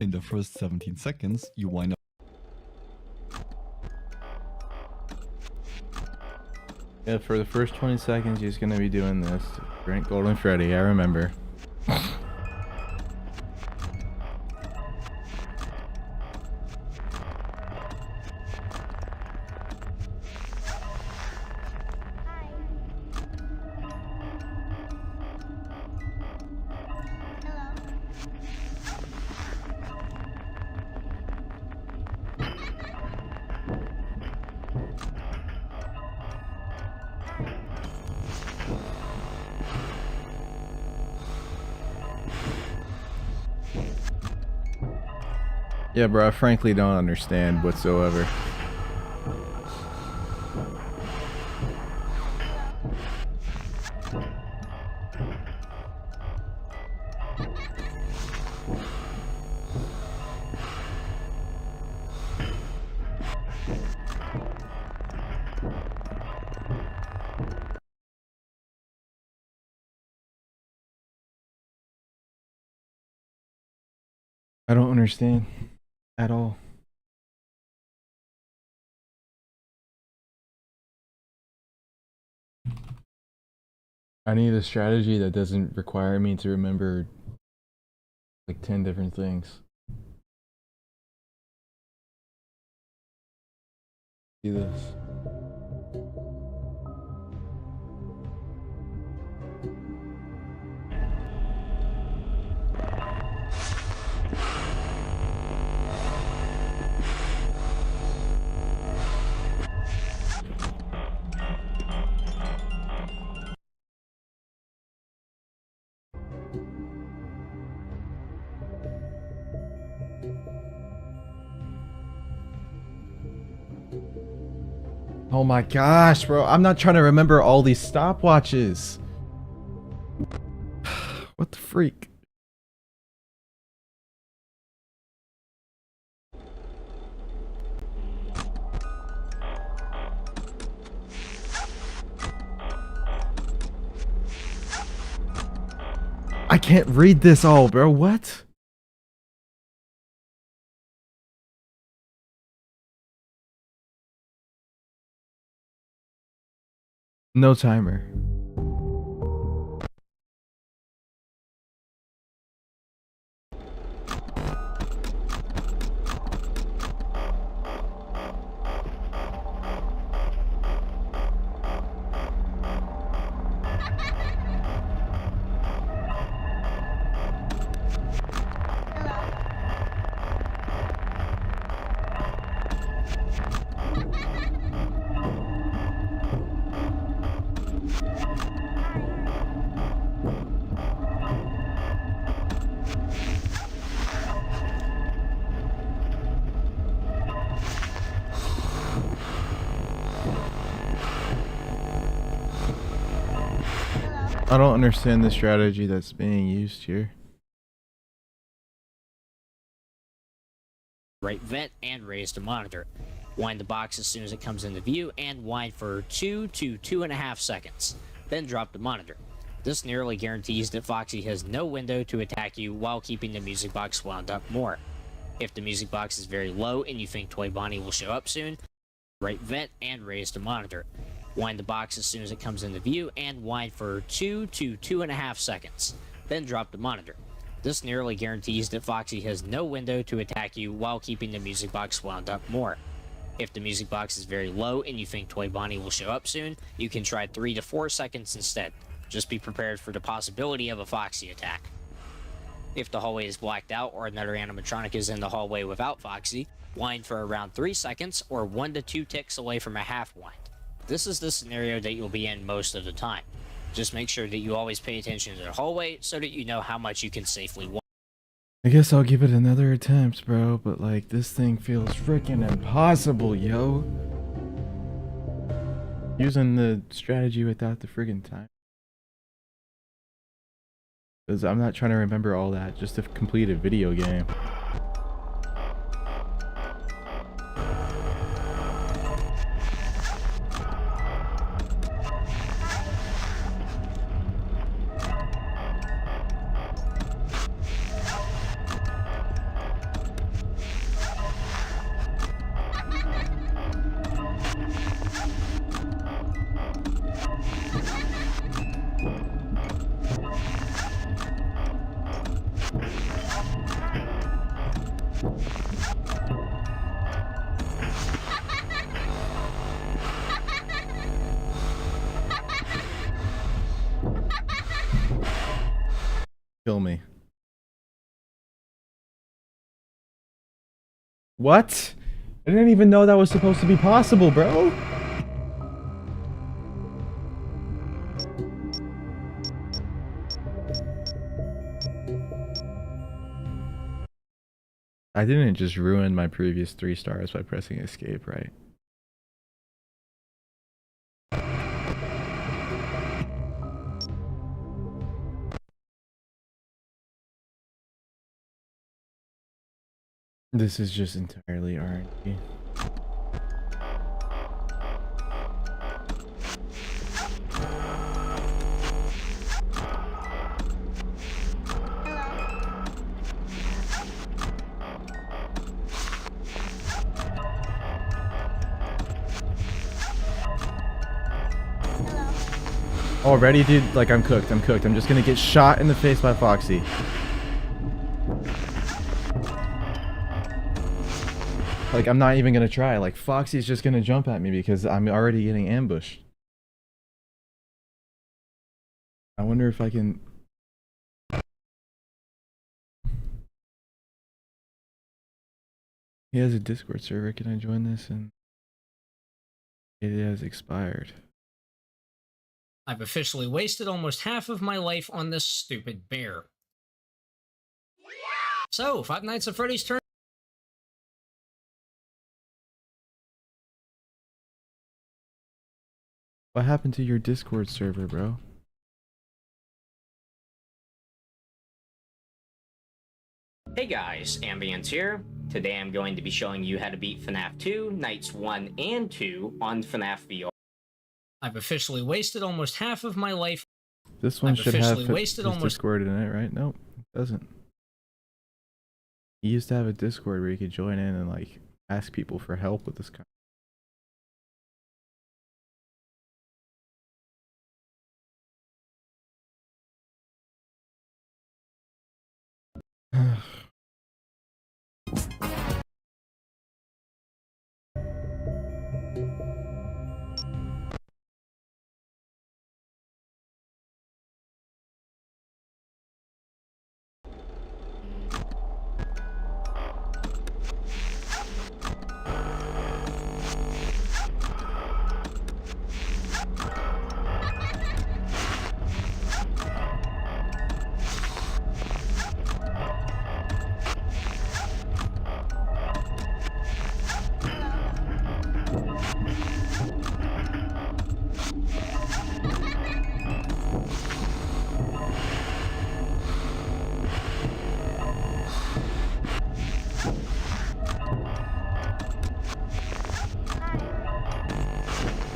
In the first 17 seconds, you wind up. Yeah, for the first 20 seconds, he's gonna be doing this. Drink Golden Freddy, I remember. Yeah, bro, I frankly don't understand whatsoever. I don't understand at all. I need a strategy that doesn't require me to remember like 10 different things. See this. Oh my gosh, bro. I'm not trying to remember all these stopwatches. What the freak? I can't read this all, bro. What? No timer. I don't understand the strategy that's being used here. Right vent and raise to monitor. Wind the box as soon as it comes into view and wind for 2 to 2.5 seconds. Then drop the monitor. This nearly guarantees that Foxy has no window to attack you while keeping the music box wound up more. If the music box is very low and you think Toy Bonnie will show up soon, right vent and raise to monitor. Wind the box as soon as it comes into view and wind for 2 to 2.5 seconds. Then drop the monitor. This nearly guarantees that Foxy has no window to attack you while keeping the music box wound up more. If the music box is very low and you think Toy Bonnie will show up soon, you can try 3 to 4 seconds instead. Just be prepared for the possibility of a Foxy attack. If the hallway is blacked out or another animatronic is in the hallway without Foxy, wind for around 3 seconds or 1 to 2 ticks away from a half wind. This is the scenario that you'll be in most of the time. Just make sure that you always pay attention to the hallway so that you know how much you can safely wind. I guess I'll give it another attempt, bro, but like this thing feels freaking impossible, yo. Using the strategy without the friggin' time. Because I'm not trying to remember all that just to complete a video game. Kill me. What? I didn't even know that was supposed to be possible, bro. I didn't just ruin my previous 3 stars by pressing escape, right? This is just entirely RNG. Already, dude, like I'm cooked. I'm cooked. I'm just gonna get shot in the face by Foxy. Like, I'm not even gonna try. Like, Foxy's just gonna jump at me because I'm already getting ambushed. I wonder if I can... He has a Discord server. Can I join this? And it has expired. I've officially wasted almost half of my life on this stupid bear. So, Five Nights at Freddy's turn. What happened to your Discord server, bro? Hey guys, Ambience here. Today I'm going to be showing you how to beat Fnaf 2, Nights 1 and 2 on Fnaf VR. I've officially wasted almost half of my life. This one should have his almost Discord in it, right? Nope, it doesn't. He used to have a Discord where you could join in and like ask people for help with this kind.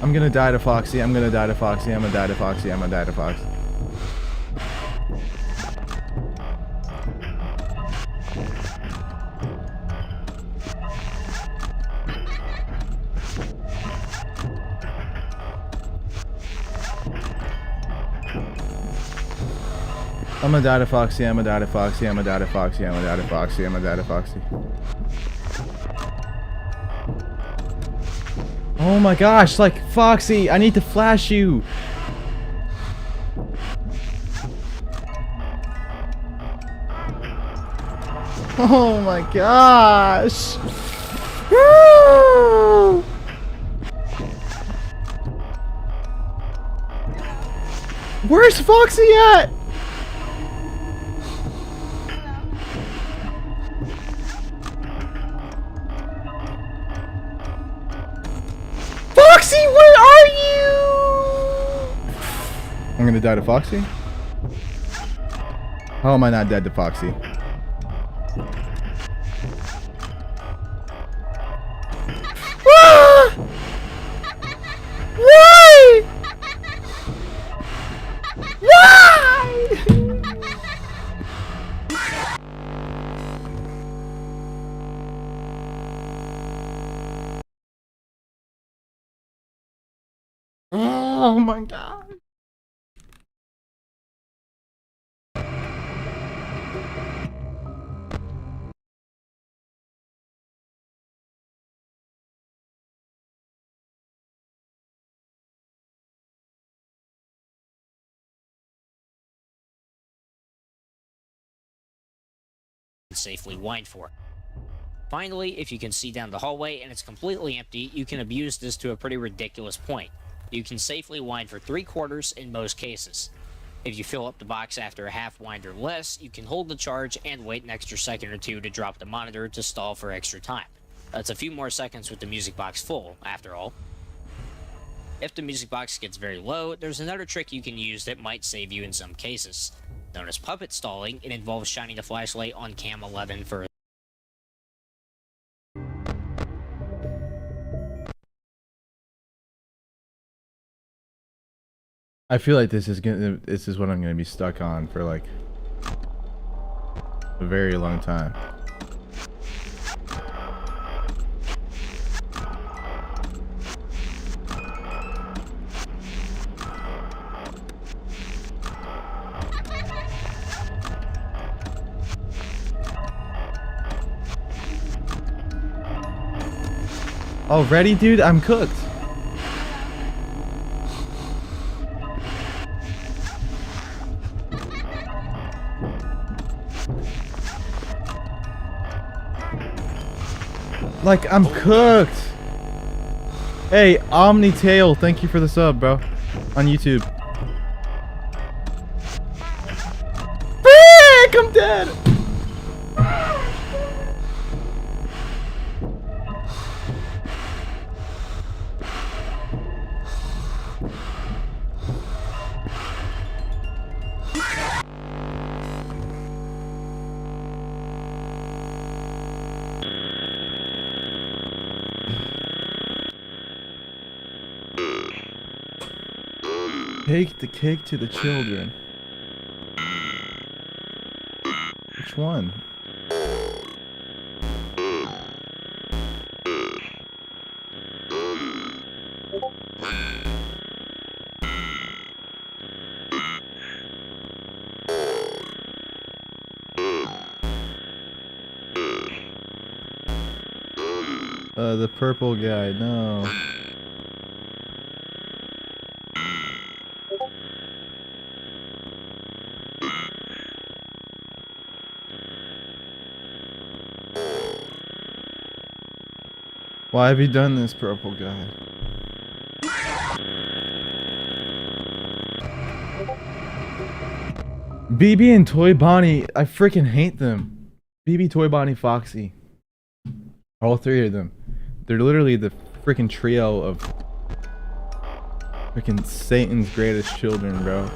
I'm gonna die to Foxy. I'm gonna die to Foxy. I'm gonna die to Foxy. I'm gonna die to Foxy. I'm gonna die to Foxy. I'm gonna die to Foxy. I'm gonna die to Foxy. I'm gonna die to Foxy. I'm gonna die to Foxy. Oh my gosh, like, Foxy, I need to flash you. Oh my gosh. Woo! Where's Foxy at? Foxy, where are you? I'm gonna die to Foxy. How am I not dead to Foxy? Ah! Why? Why? Oh my god. Safely wind for. Finally, if you can see down the hallway and it's completely empty, you can abuse this to a pretty ridiculous point. You can safely wind for 3/4 in most cases. If you fill up the box after a half wind or less, you can hold the charge and wait an extra second or two to drop the monitor to stall for extra time. That's a few more seconds with the music box full, after all. If the music box gets very low, there's another trick you can use that might save you in some cases. Known as puppet stalling, it involves shining the flashlight on cam 11 for I feel like this is what I'm gonna be stuck on for like a very long time. Already, dude? I'm cooked. Like, I'm cooked. Hey, Omnitail, thank you for the sub, bro. On YouTube. Frick, I'm dead. Take the cake to the children. Which one? The purple guy, no. Why have you done this, purple guy? BB and Toy Bonnie, I freaking hate them. BB, Toy Bonnie, Foxy. All three of them. They're literally the freaking trio of freaking Satan's greatest children, bro.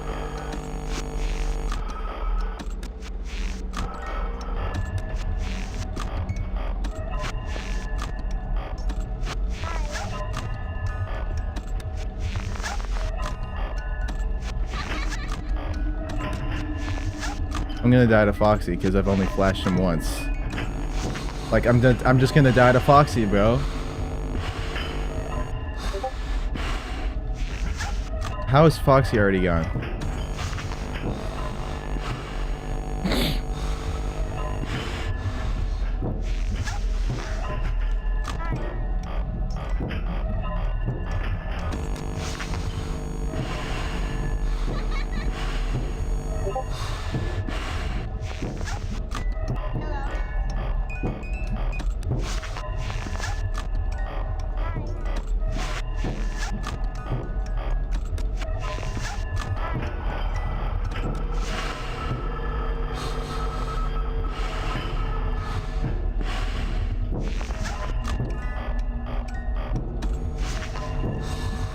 I'm gonna die to Foxy because I've only flashed him once. Like, I'm just gonna die to Foxy, bro. How is Foxy already gone?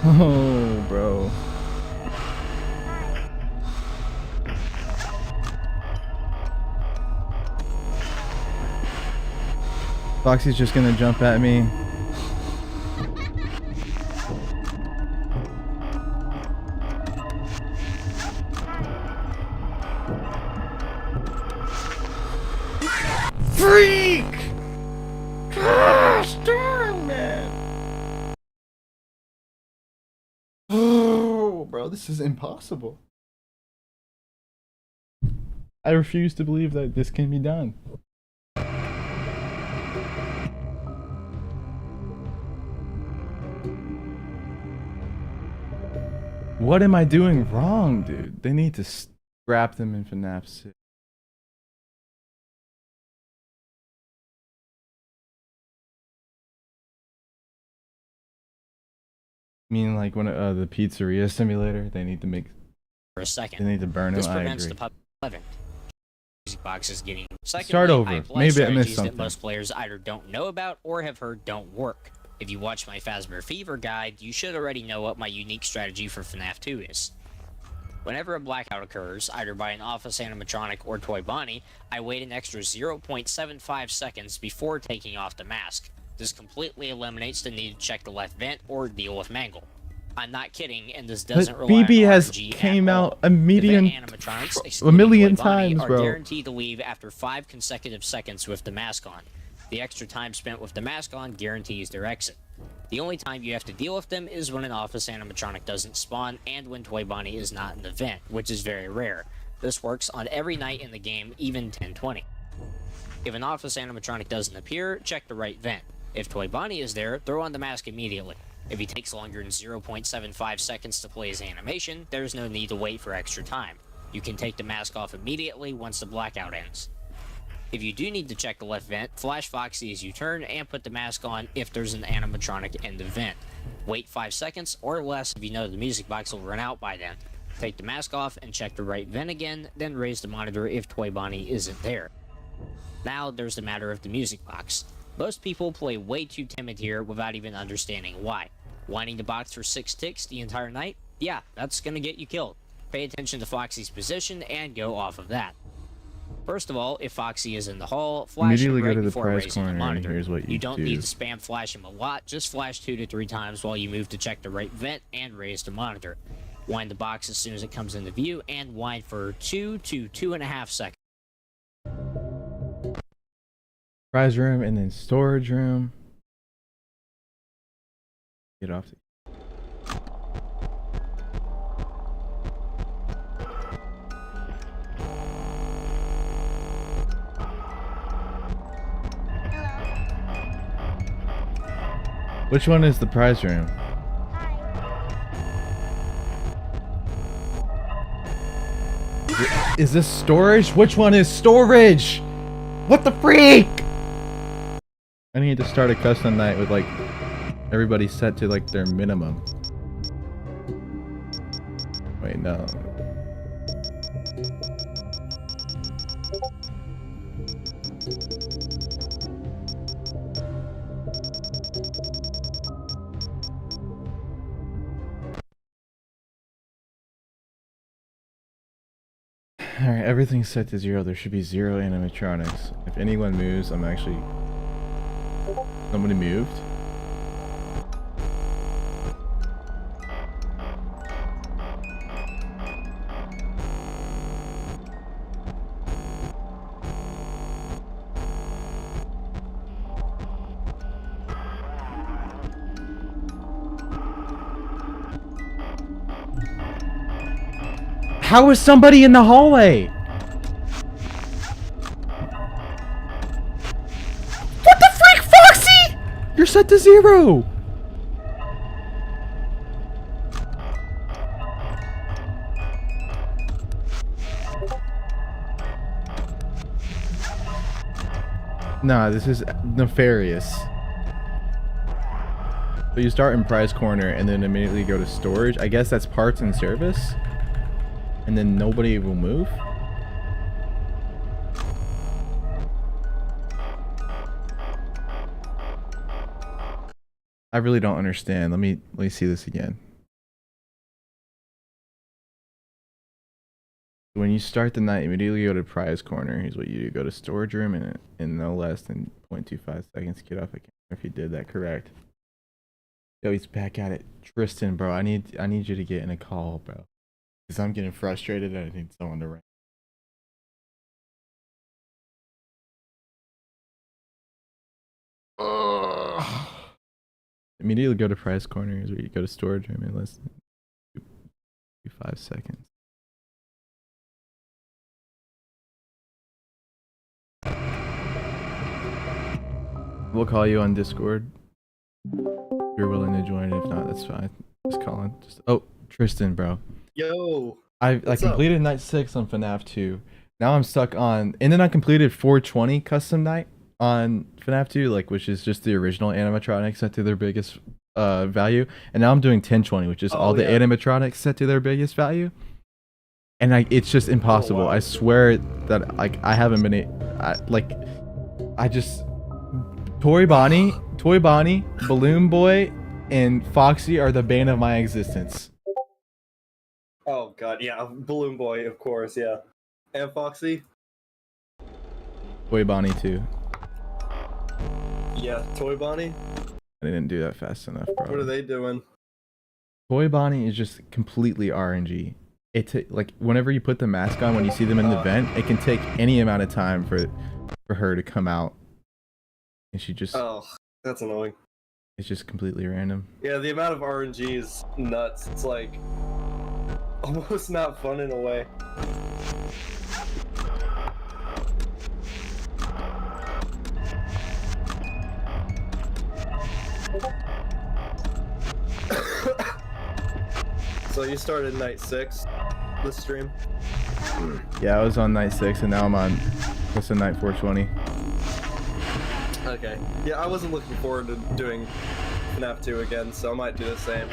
Oh, bro. Foxy's just gonna jump at me. Freak! Gosh darn, man. Oh, bro, this is impossible. I refuse to believe that this can be done. What am I doing wrong, dude? They need to scrap them in Fnaf 6. I mean, like when the pizzeria simulator, they need to make for a They second. need to burn This him. I prevents agree. the music box is getting. Secondly, Start over. I apply Maybe I missed strategies something. that most players either don't know about or have heard don't work. If you watch my Fazbear Fever guide, you should already know what my unique strategy for FNAF 2 is. Whenever a blackout occurs, either by an office animatronic or Toy Bonnie, I wait an extra 0.75 seconds before taking off the mask. This completely eliminates the need to check the left vent or deal with Mangle. I'm not kidding, and this doesn't rely on BB has RNG came at all. out a million, The vent animatronics, a excluding million Toy Bonnie, times, are bro. guaranteed to leave after 5 consecutive seconds with the mask on. The extra time spent with the mask on guarantees their exit. The only time you have to deal with them is when an office animatronic doesn't spawn and when Toy Bonnie is not in the vent, which is very rare. This works on every night in the game, even 1020. If an office animatronic doesn't appear, check the right vent. If Toy Bonnie is there, throw on the mask immediately. If he takes longer than 0.75 seconds to play his animation, there's no need to wait for extra time. You can take the mask off immediately once the blackout ends. If you do need to check the left vent, flash Foxy as you turn and put the mask on if there's an animatronic in the vent. Wait 5 seconds or less if you know the music box will run out by then. Take the mask off and check the right vent again, then raise the monitor if Toy Bonnie isn't there. Now there's the matter of the music box. Most people play way too timid here without even understanding why. Winding the box for 6 ticks the entire night? Yeah, that's gonna get you killed. Pay attention to Foxy's position and go off of that. First of all, if Foxy is in the hall, flash him Immediately go right to the before prize raising the corner, and monitor. here's what you don't do. need to spam flash him a lot, just flash 2 to 3 times while you move to check the right vent and raise the monitor. Wind the box as soon as it comes into view, and wind for 2 to 2.5 seconds. Prize room and then storage room. Get off. Which one is the prize room? Is this storage? Which one is storage? What the freak? I need to start a custom night with like everybody set to like their minimum. Wait, no. Alright, everything's set to 0. There should be 0 animatronics. If anyone moves, I'm actually... Somebody moved? How is somebody in the hallway? What the freak, Foxy? You're set to 0. Nah, this is nefarious. So you start in prize corner and then immediately go to storage. I guess that's parts and service. And then nobody will move? I really don't understand. Let me see this again. When you start the night, immediately go to prize corner. Here's what you do. Go to storage room and in no less than 0.25 seconds get off the camera if you did that correct. Yo, he's back at it. Tristan, bro, I need you to get in a call, bro. Because I'm getting frustrated and I need someone to rant. Immediately go to prize corner. Here's where you go to storage room in less than 5 seconds. We'll call you on Discord. If you're willing to join. If not, that's fine. Just call in. Oh, Tristan, bro. Yo. I completed night 6 on FNAF 2. Now I'm stuck on, and then I completed 420 custom night on FNAF 2, like which is just the original animatronics set to their biggest value, and now I'm doing 1020, which is all the animatronics set to their biggest value. and it's just impossible. wow. I swear that like I haven't been I just Toy Bonnie, Balloon Boy, and Foxy are the bane of my existence. Oh god, yeah, Balloon Boy, of course, yeah. And Foxy? Toy Bonnie too. Yeah, Toy Bonnie? I didn't do that fast enough, bro. What are they doing? Toy Bonnie is just completely RNG. Like whenever you put the mask on, when you see them in the vent, it can take any amount of time for her to come out, and she just Oh, that's annoying. it's just completely random. Yeah, the amount of RNG is nuts. It's like almost not fun in a way. So you started night 6 this stream? Yeah, I was on night 6, and now I'm on what's the night 420. Okay. Yeah, I wasn't looking forward to doing Fnaf 2 again, so I might do the same.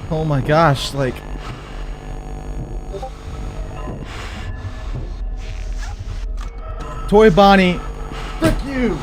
Oh my gosh, like Toy Bonnie, frick you!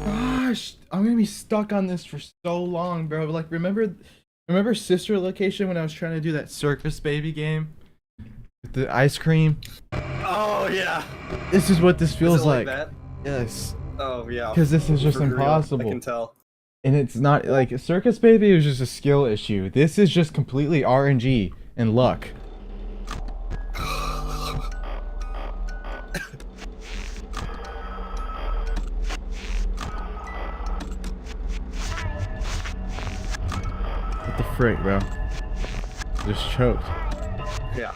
Gosh, I'm gonna be stuck on this for so long, bro. Like, remember Sister Location when I was trying to do that Circus Baby game with the ice cream? Oh yeah. This is what this feels Is it like like. that? Yes. Oh yeah. Because this is just For real, impossible. I can tell. And it's not like Circus Baby was just a skill issue. This is just completely RNG and luck. What the frick, bro? Just choked. Yeah.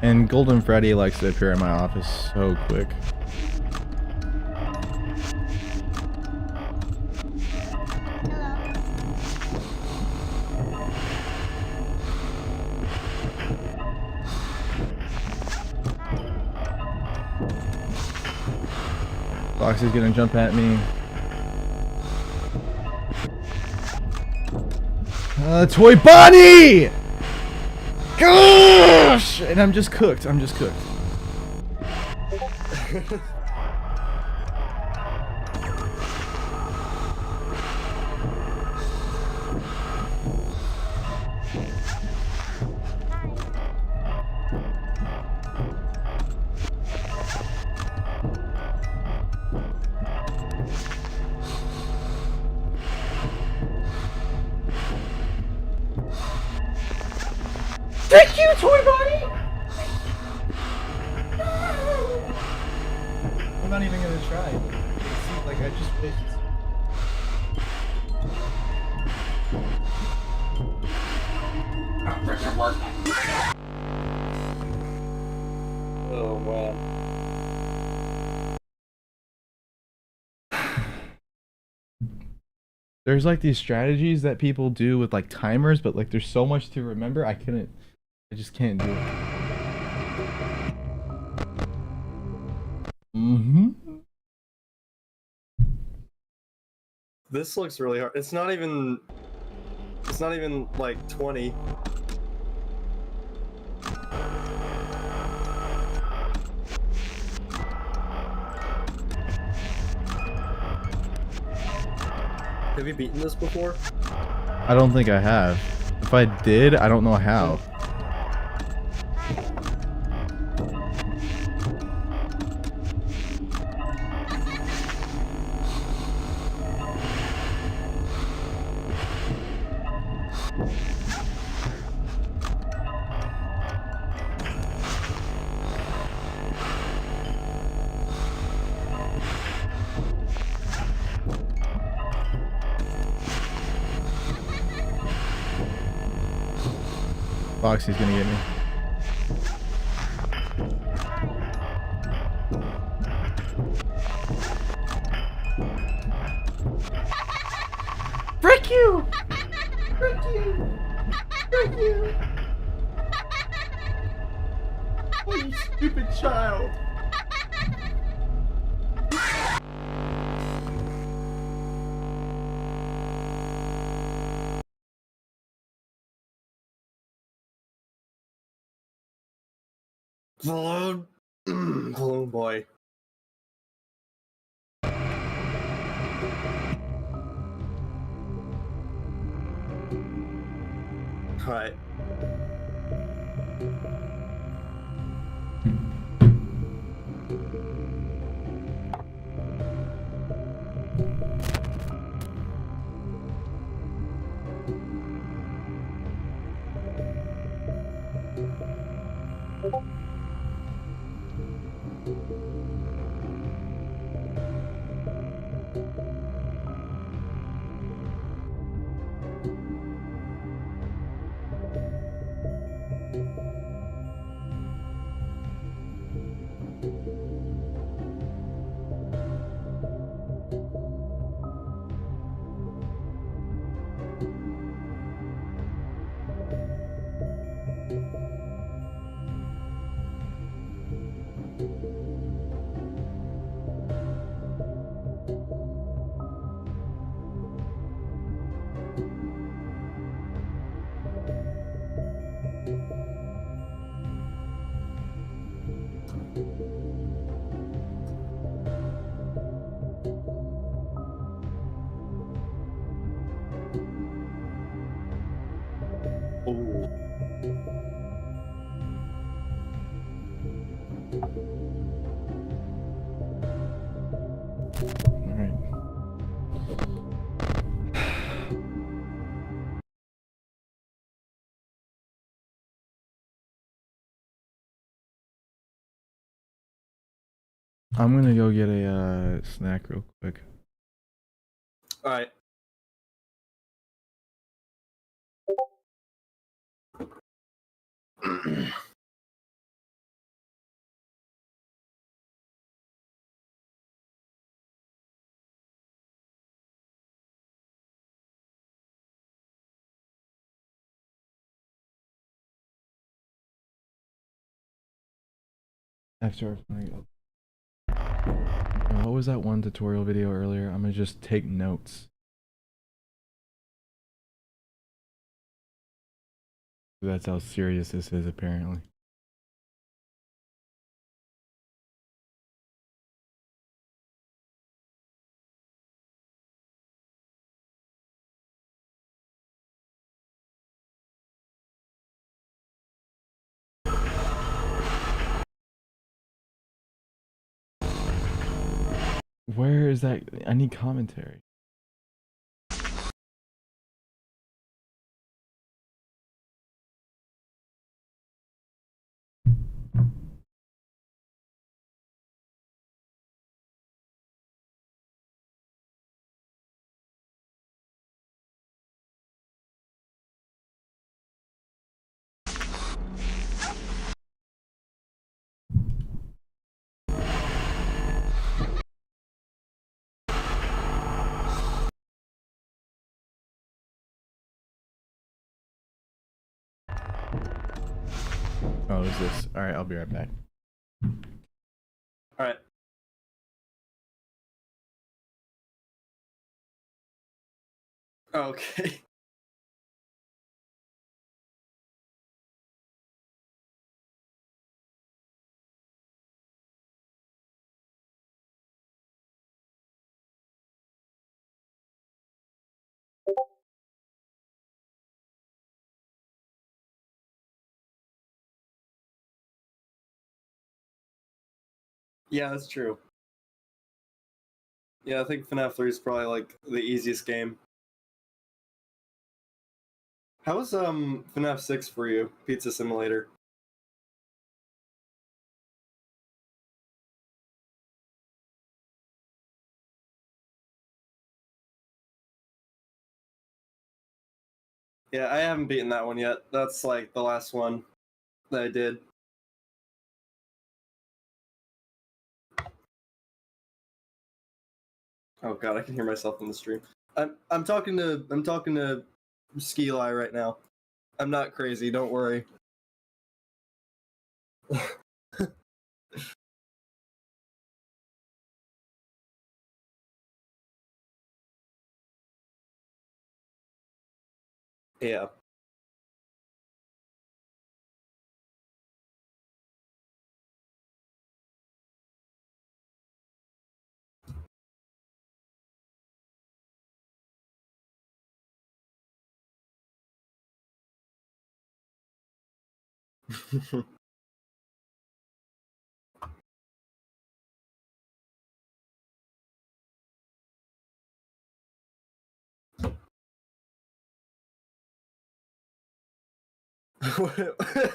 And Golden Freddy likes to appear in my office so quick. Foxy's gonna jump at me. Toy Bonnie! Gosh! And I'm just cooked. I'm just cooked. Thank you, Toy Bonnie! I'm not even gonna try. See, like, I just wished. Oh man. There's like these strategies that people do with like timers, but like there's so much to remember, I just can't do it. This looks really hard. It's not even like 20. Have you beaten this before? I don't think I have. If I did, I don't know how. Foxy's gonna get me. Thank you. Oh, you stupid child. Balloon. Balloon boy. Alright. Ooh. Alright. I'm gonna go get a snack real quick. Alright. After what was that one tutorial video earlier? I'm gonna just take notes. That's how serious this is, apparently. Where is that? I need commentary. Oh, is this? Alright, I'll be right back. Alright. Okay. Yeah, that's true. Yeah, I think FNAF 3 is probably like the easiest game. How was FNAF 6 for you? Pizza Simulator. Yeah, I haven't beaten that one yet. That's like the last one that I did. Oh god, I can hear myself in the stream. I'm talking to ski lie right now. I'm not crazy, don't worry. Yeah.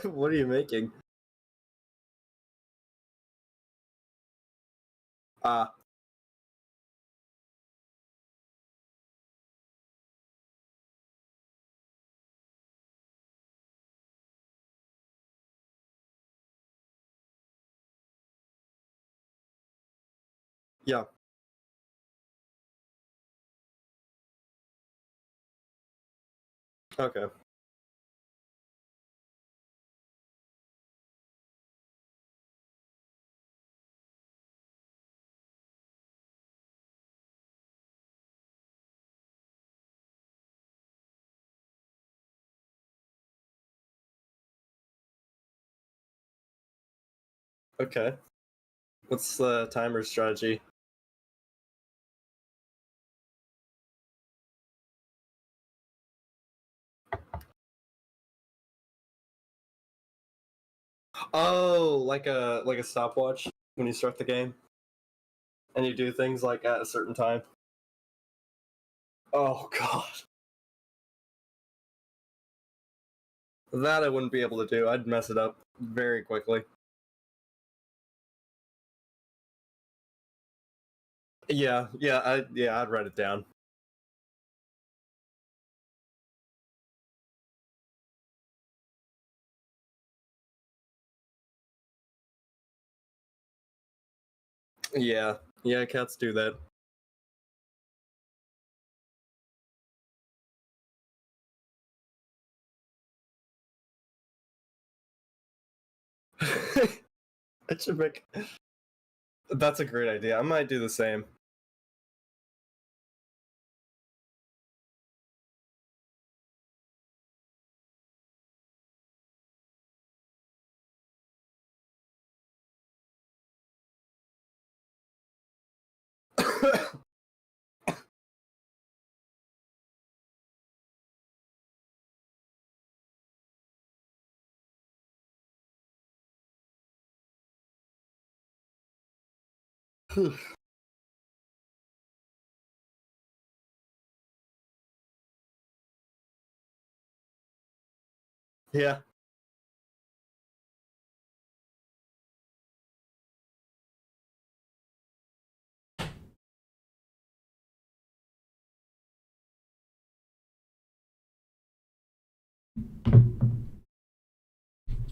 What are you making? Ah. Yeah. Okay. Okay. What's the timer strategy? Oh, like a stopwatch when you start the game, and you do things like at a certain time. Oh god, that I wouldn't be able to do. I'd mess it up very quickly. Yeah, I'd write it down. Yeah, yeah, cats do that. It should make. That's a great idea. I might do the same. Yeah.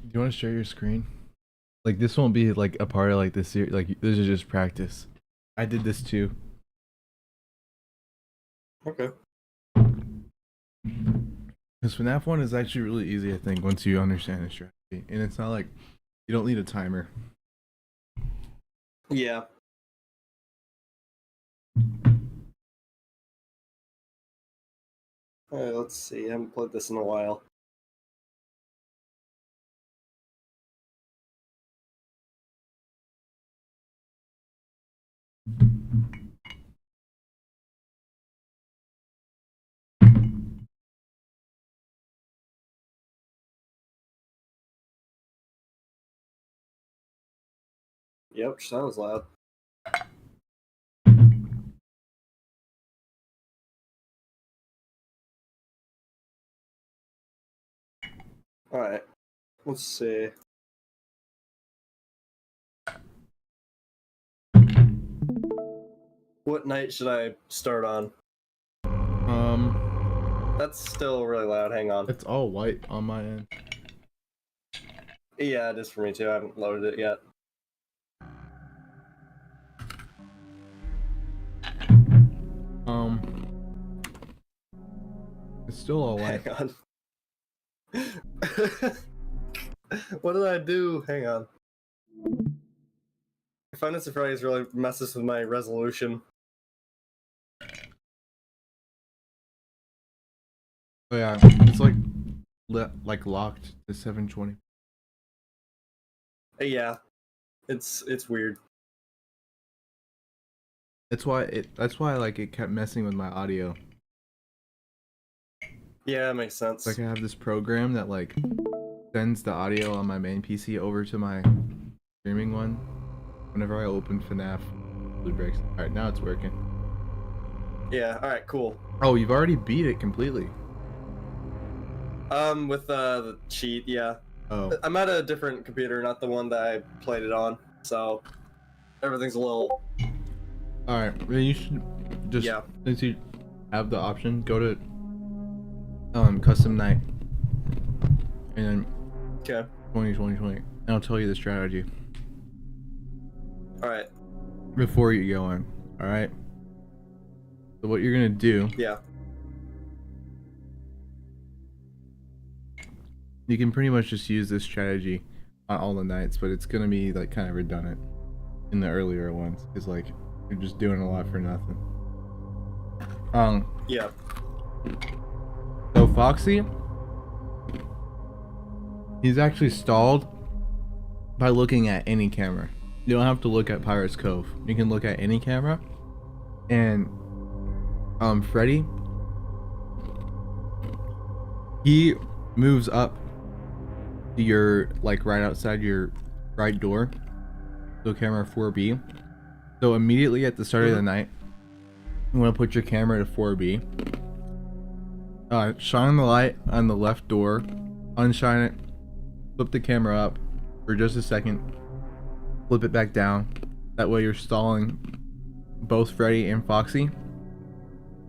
Do you want to share your screen? Like this won't be like a part of like this series. Like this is just practice. I did this too. Okay. Because FNAF 1 is actually really easy, I think, once you understand the strategy. And it's not like you don't need a timer. Yeah. Alright, let's see. I haven't played this in a while. Yep, sounds loud. Alright, let's see. What night should I start on? That's still really loud. Hang on. It's all white on my end. Yeah, it is for me too. I haven't loaded it yet. It's still all white. Hang on. What did I do? Hang on. Five Nights at Freddy's really messes with my resolution. Oh yeah, it's like locked to 720. Yeah, it's weird. That's why like it kept messing with my audio. Yeah, that makes sense. Like I have this program that like sends the audio on my main PC over to my streaming one. Whenever I open Fnaf, it breaks. All right, now it's working. Yeah. All right. Cool. Oh, you've already beat it completely. With the cheat, yeah. Oh. I'm at a different computer, not the one that I played it on, so everything's a little. All right. Well, you should just since you have the option, go to custom night, and then 2020, and I'll tell you the strategy. All right. Before you go on, all right. So what you're gonna do? Yeah. You can pretty much just use this strategy on all the nights, but it's gonna be like kind of redundant in the earlier ones, because like you're just doing a lot for nothing. Yeah. So Foxy, he's actually stalled by looking at any camera. You don't have to look at Pirates Cove. You can look at any camera. And Freddy, he moves up to your like right outside your right door. So camera 4B. So immediately at the start of the night, you want to put your camera to 4B. Shine the light on the left door, unshine it, flip the camera up for just a second, flip it back down. That way you're stalling both Freddy and Foxy.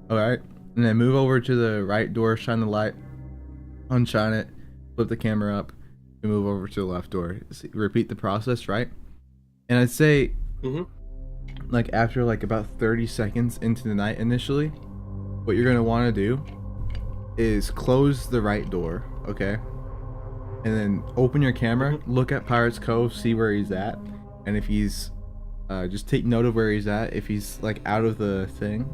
Alright, and then move over to the right door, shine the light, unshine it, flip the camera up, and move over to the left door. Repeat the process, right? And I'd say, like after like about 30 seconds into the night initially, what you're gonna want to do is close the right door, okay? And then open your camera, look at Pirates Cove, see where he's at, and if he's just take note of where he's at. If he's like out of the thing,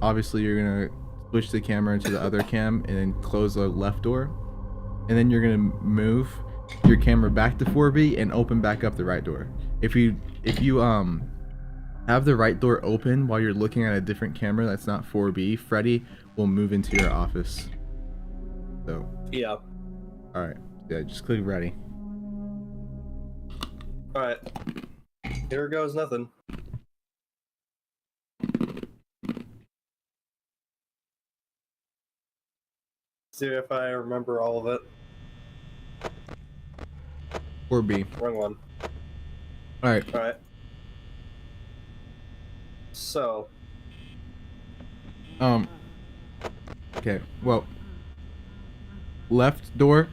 obviously you're gonna switch the camera into the other cam and then close the left door, and then you're gonna move your camera back to 4B and open back up the right door. If you have the right door open while you're looking at a different camera that's not 4B, Freddy will move into your office. So yeah. All right. Yeah, just click ready. All right. Here goes nothing. See if I remember all of it. 4B. Wrong one. All right. All right. So. Okay. Well. Left door.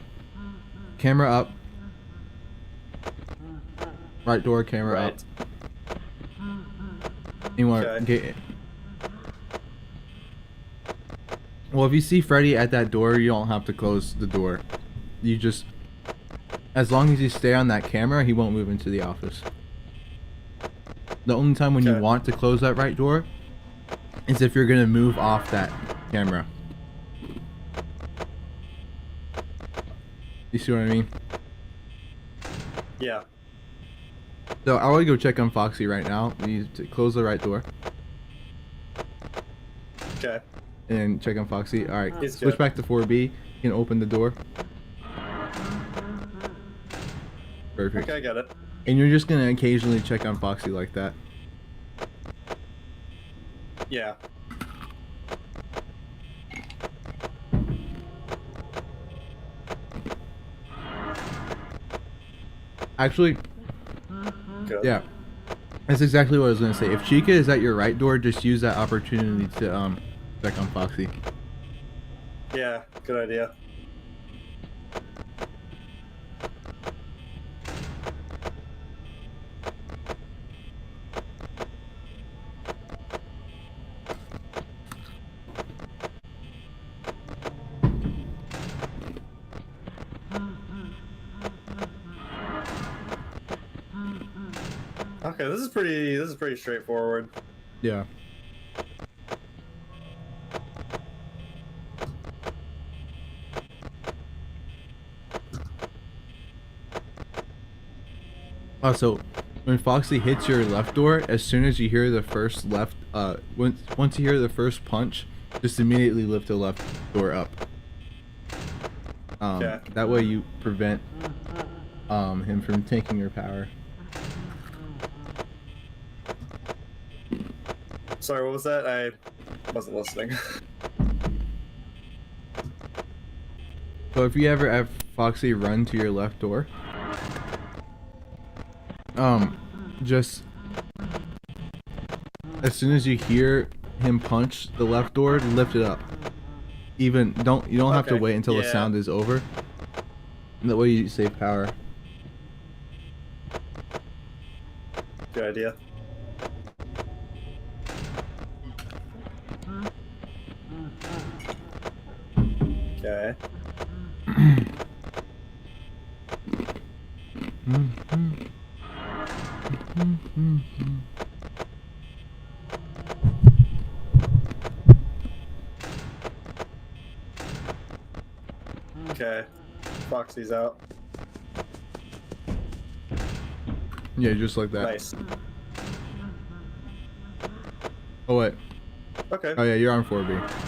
Camera up. Right door. Camera up. You want to get it. Well, if you see Freddy at that door, you don't have to close the door. You just, as long as you stay on that camera, he won't move into the office. The only time when you want to close that right door is if you're gonna move off that camera. You see what I mean? Yeah. So I want to go check on Foxy right now. You need to close the right door. Okay. And check on Foxy. All right. He's Switch good. back to 4B. You can open the door. Perfect. Okay, I got it. And you're just gonna occasionally check on Foxy like that. Yeah. Actually, Good. yeah. That's exactly what I was gonna say. If Chica is at your right door, just use that opportunity to check on Foxy. Yeah, good idea. Okay, this is pretty straightforward. Yeah. Also, when Foxy hits your left door, as soon as you hear the first left, once you hear the first punch, just immediately lift the left door up. Okay. That way you prevent him from taking your power. Sorry, what was that? I wasn't listening. So if you ever have Foxy run to your left door, just as soon as you hear him punch the left door, lift it up. You don't have to wait until the sound is over. That way you save power. Good idea. Okay. Okay. Foxy's out. Yeah, just like that. Nice. Oh wait. Okay. Oh yeah, you're on 4B.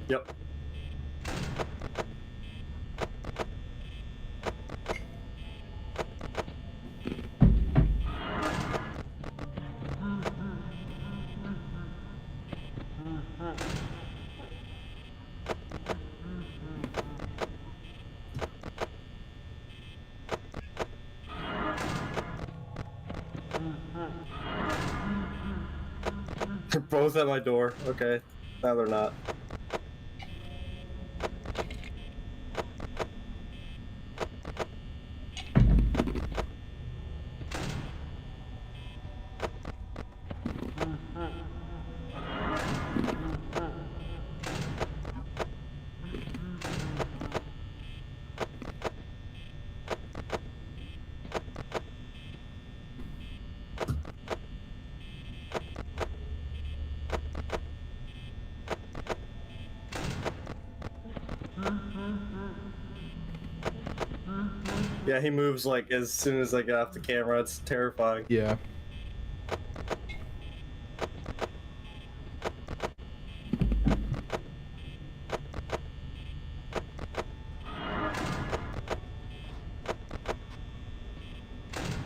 Yep. They're both at my door. Okay. No, they're not. Yeah, he moves like as soon as I get off the camera. It's terrifying. Yeah.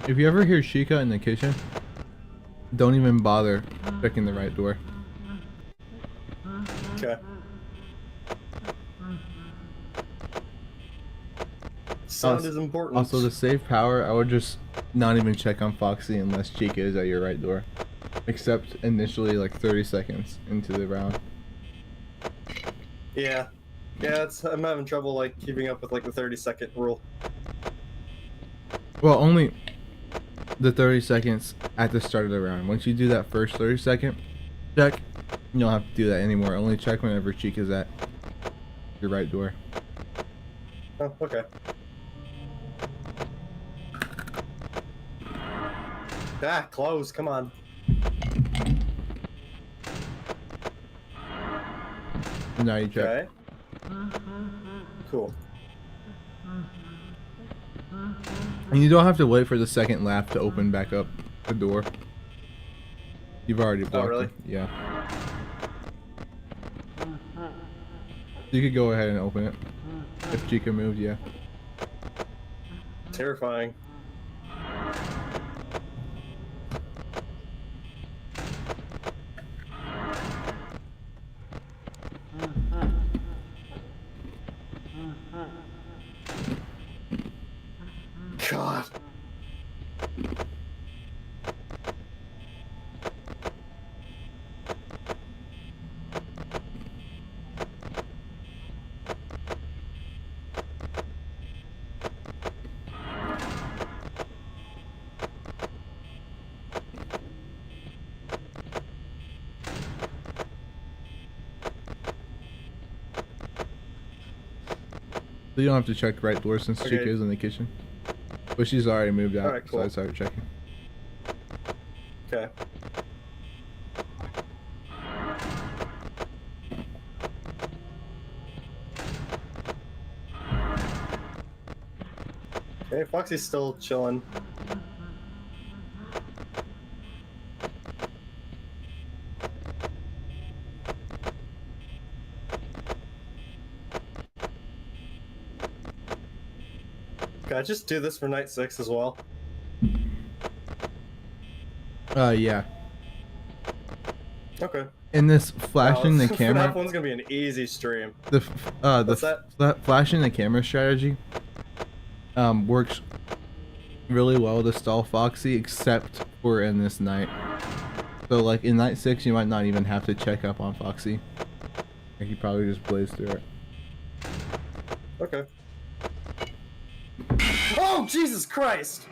If you ever hear Chica in the kitchen, don't even bother checking the right door. Okay. Sound is important. Also, to save power, I would just not even check on Foxy unless Chica is at your right door. Except initially, like 30 seconds into the round. Yeah. Yeah, I'm having trouble like keeping up with like the 30-second rule. Well, only the 30 seconds at the start of the round. Once you do that first 30-second check, you don't have to do that anymore. Only check whenever Chica's at your right door. Oh, okay. Ah, close, come on. Now you check. Okay. Cool. And you don't have to wait for the second lap to open back up the door. You've already blocked really? it. Yeah. You could go ahead and open it. If Chica moved, yeah. Terrifying. God. So you don't have to check right door since Okay. Chica is in the kitchen. But she's already moved out, Alright, cool. so I started checking. Okay. Okay, Foxy's still chilling. Can I just do this for night 6 as well? Yeah. Okay. In this flashing the camera, That one's gonna be an easy stream. the flashing the camera strategy works really well to stall Foxy, except for in this night. So like in night 6, you might not even have to check up on Foxy. Like he probably just plays through it. Okay. Oh, Jesus Christ!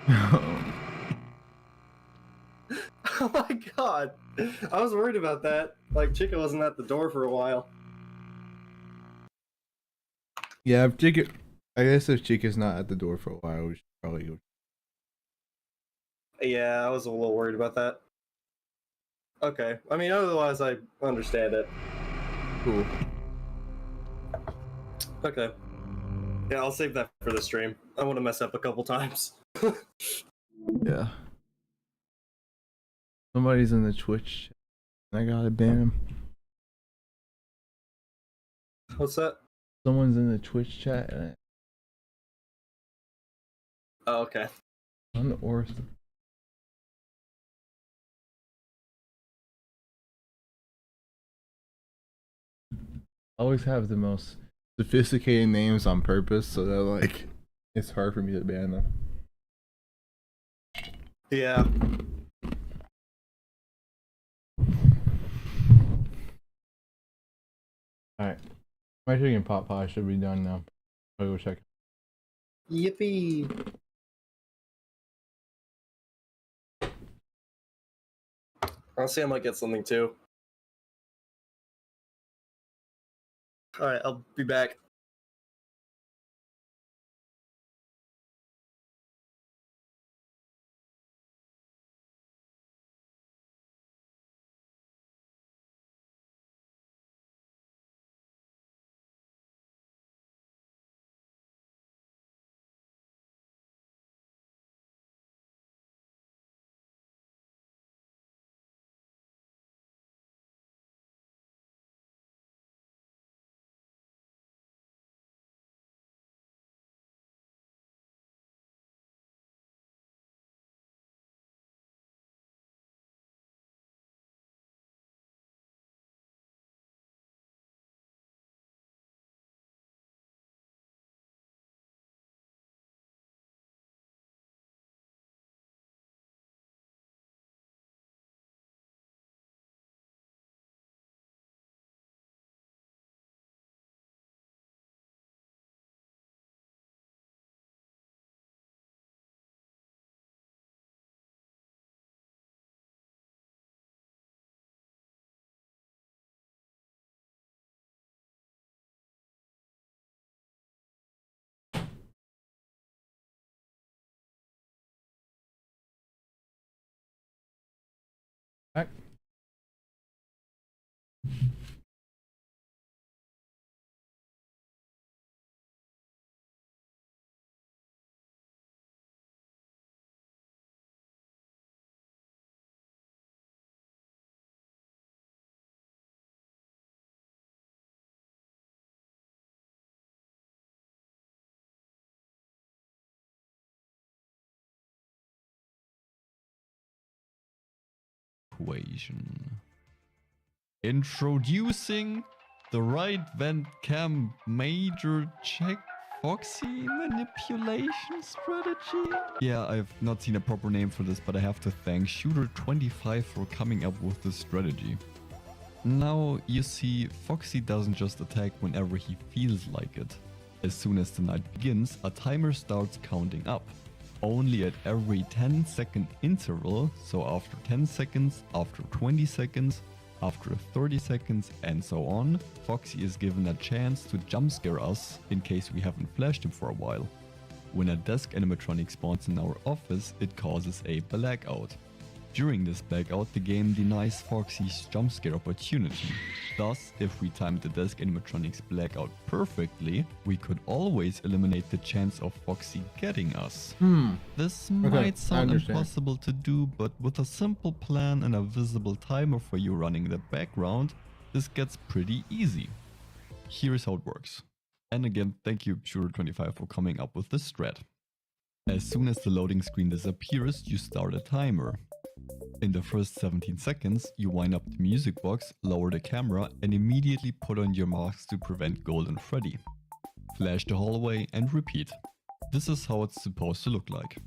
Oh my god. I was worried about that. Like, Chica wasn't at the door for a while. Yeah, if Chica, I guess if Chica's not at the door for a while, we should probably go. Yeah, I was a little worried about that. Okay. I mean, otherwise, I understand it. Cool. Okay. Yeah, I'll save that for the stream. I want to mess up a couple times. Yeah. Somebody's in the Twitch. I gotta ban him. What's that? Someone's in the Twitch chat. And Oh, okay. unearthed. I always have the most sophisticated names on purpose so that like it's hard for me to ban them. Yeah. Alright. My chicken pot pie should be done now. I'll go check. Yippee! Honestly, I might get something too. Alright, I'll be back. Back. Equation. Introducing the right vent cam major check Foxy manipulation strategy? Yeah, I've not seen a proper name for this, but I have to thank Shooter25 for coming up with this strategy. Now, you see, Foxy doesn't just attack whenever he feels like it. As soon as the night begins, a timer starts counting up. Only at every 10-second interval, so after 10 seconds, after 20 seconds, after 30 seconds, and so on, Foxy is given a chance to jump scare us in case we haven't flashed him for a while. When a desk animatronic spawns in our office, it causes a blackout. During this blackout, the game denies Foxy's jump scare opportunity. Thus, if we timed the desk animatronic's blackout perfectly, we could always eliminate the chance of Foxy getting us. This might sound impossible to do, but with a simple plan and a visible timer for you running the background, this gets pretty easy. Here's how it works. And again, thank you Shooter25 for coming up with this strat. As soon as the loading screen disappears, you start a timer. In the first 17 seconds, you wind up the music box, lower the camera and immediately put on your mask to prevent Golden Freddy. Flash the hallway and repeat. This is how it's supposed to look like.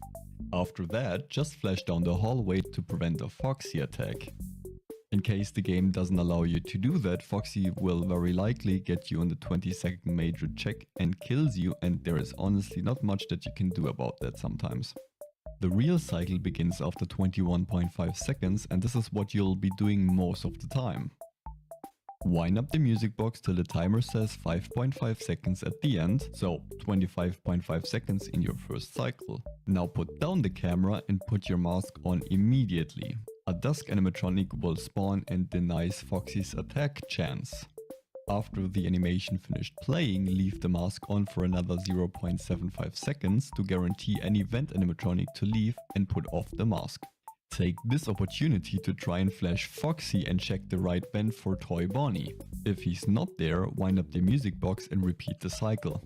After that, just flash down the hallway to prevent a Foxy attack. In case the game doesn't allow you to do that, Foxy will very likely get you on the 20-second major check and kills you, and there is honestly not much that you can do about that sometimes. The real cycle begins after 21.5 seconds, and this is what you'll be doing most of the time. Wind up the music box till the timer says 5.5 seconds at the end, so 25.5 seconds in your first cycle. Now put down the camera and put your mask on immediately. A desk animatronic will spawn and denies Foxy's attack chance. After the animation finished playing, leave the mask on for another 0.75 seconds to guarantee any vent animatronic to leave and put off the mask. Take this opportunity to try and flash Foxy and check the right vent for Toy Bonnie. If he's not there, wind up the music box and repeat the cycle.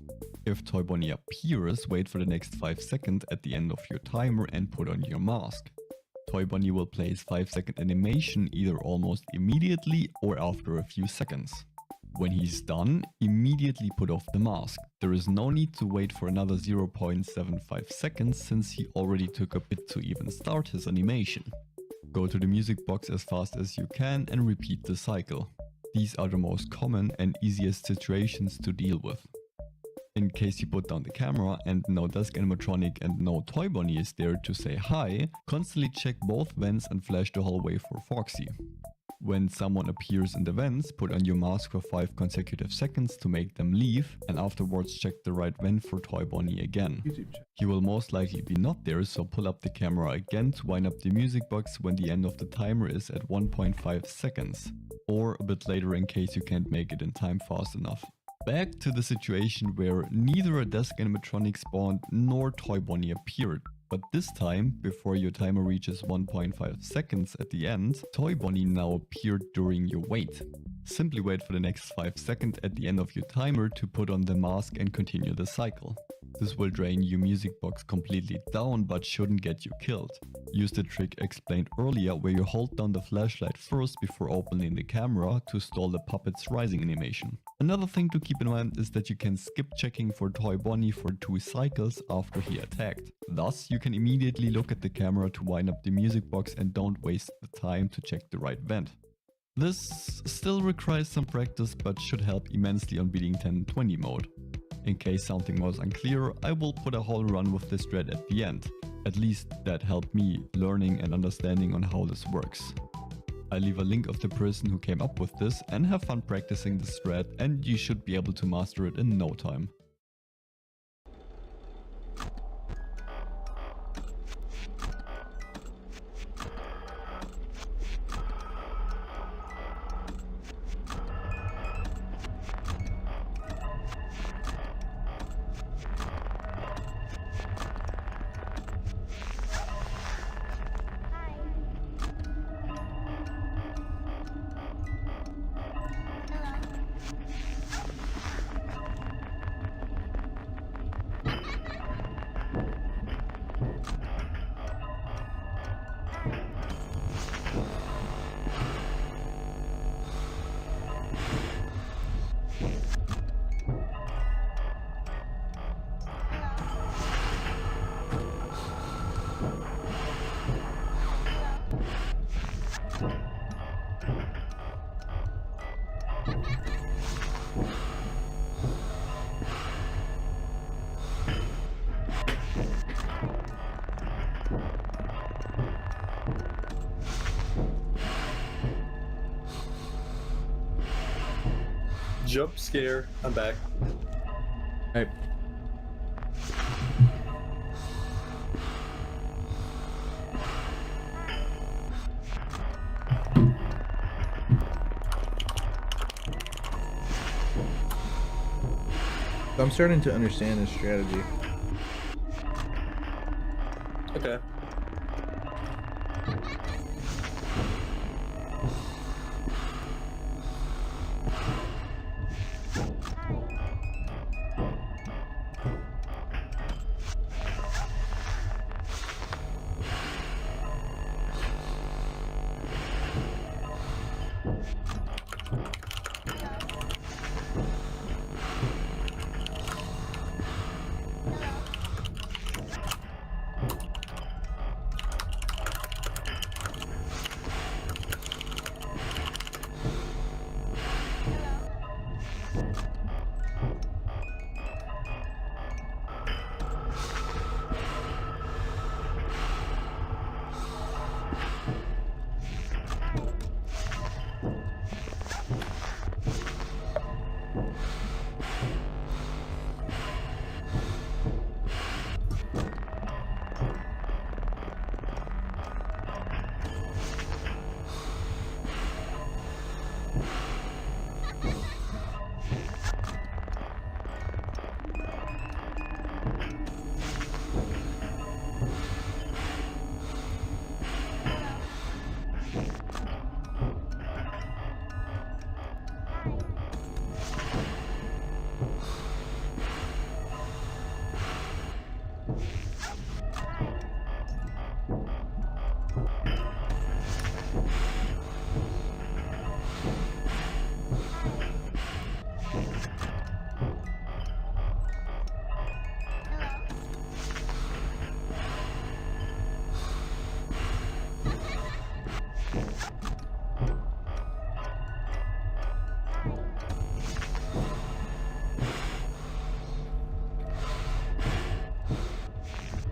If Toy Bonnie appears, wait for the next 5 seconds at the end of your timer and put on your mask. Toy Bonnie will play his 5-second animation either almost immediately or after a few seconds. When he's done, immediately put off the mask. There is no need to wait for another 0.75 seconds since he already took a bit to even start his animation. Go to the music box as fast as you can and repeat the cycle. These are the most common and easiest situations to deal with. In case you put down the camera and no desk animatronic and no Toy Bonnie is there to say hi, constantly check both vents and flash the hallway for Foxy. When someone appears in the vents, put on your mask for 5 consecutive seconds to make them leave, and afterwards check the right vent for Toy Bonnie again. He will most likely be not there, so pull up the camera again to wind up the music box when the end of the timer is at 1.5 seconds, or a bit later in case you can't make it in time fast enough. Back to the situation where neither a desk animatronic spawned nor Toy Bonnie appeared. But this time, before your timer reaches 1.5 seconds at the end, Toy Bonnie now appeared during your wait. Simply wait for the next 5 seconds at the end of your timer to put on the mask and continue the cycle. This will drain your music box completely down but shouldn't get you killed. Use the trick explained earlier where you hold down the flashlight first before opening the camera to stall the puppet's rising animation. Another thing to keep in mind is that you can skip checking for Toy Bonnie for 2 cycles after he attacked. Thus, you can immediately look at the camera to wind up the music box and don't waste the time to check the right vent. This still requires some practice but should help immensely on beating 1020 mode. In case something was unclear, I will put a whole run with this strat at the end. At least that helped me learning and understanding on how this works. I leave a link of the person who came up with this and have fun practicing this strat, and you should be able to master it in no time. Jump scare. I'm back. Hey. I'm starting to understand this strategy. Okay.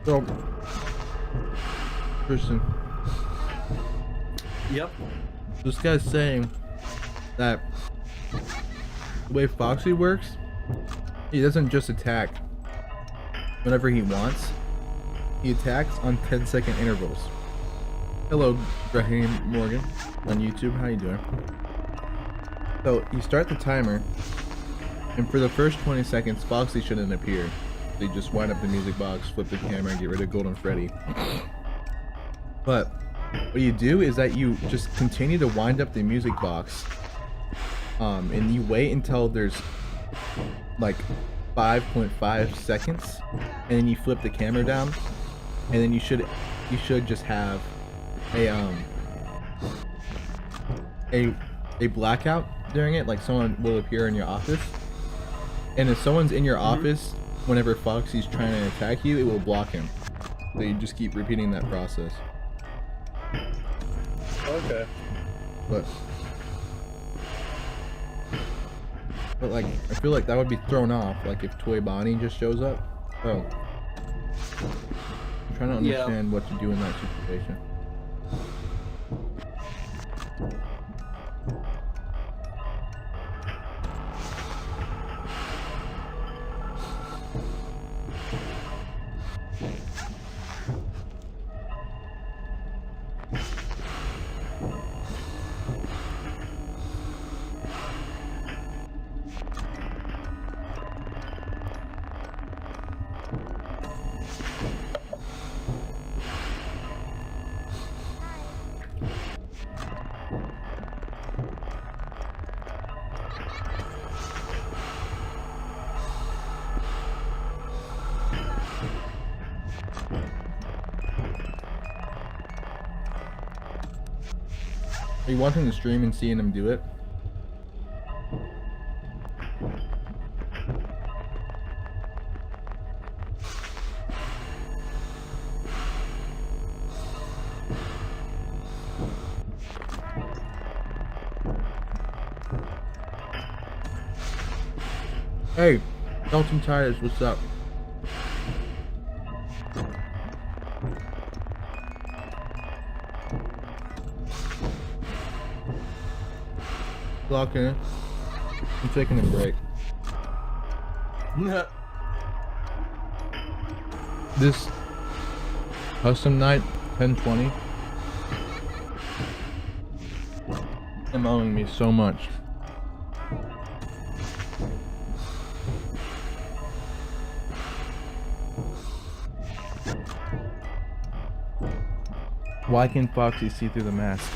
So, Christian, Yep. this guy's saying that the way Foxy works, he doesn't just attack whenever he wants. He attacks on 10-second intervals. Hello, Raheem Morgan on YouTube. How you doing? So you start the timer, and for the first 20 seconds, Foxy shouldn't appear. They just wind up the music box, flip the camera, and get rid of Golden Freddy. But what you do is that you just continue to wind up the music box, and you wait until there's like 5.5 seconds, and then you flip the camera down, and then you should just have a blackout during it, like someone will appear in your office, and if someone's in your office whenever Foxy's trying to attack you, it will block him. So you just keep repeating that process. Okay. But like, I feel like that would be thrown off, like if Toy Bonnie just shows up. So I'm trying to understand what to do in that situation. Are you watching the stream and seeing him do it? Hey, Dalton Tires, what's up? Lock in. I'm taking a break. This custom night, 1020, annoying me so much. Why can Foxy see through the mask?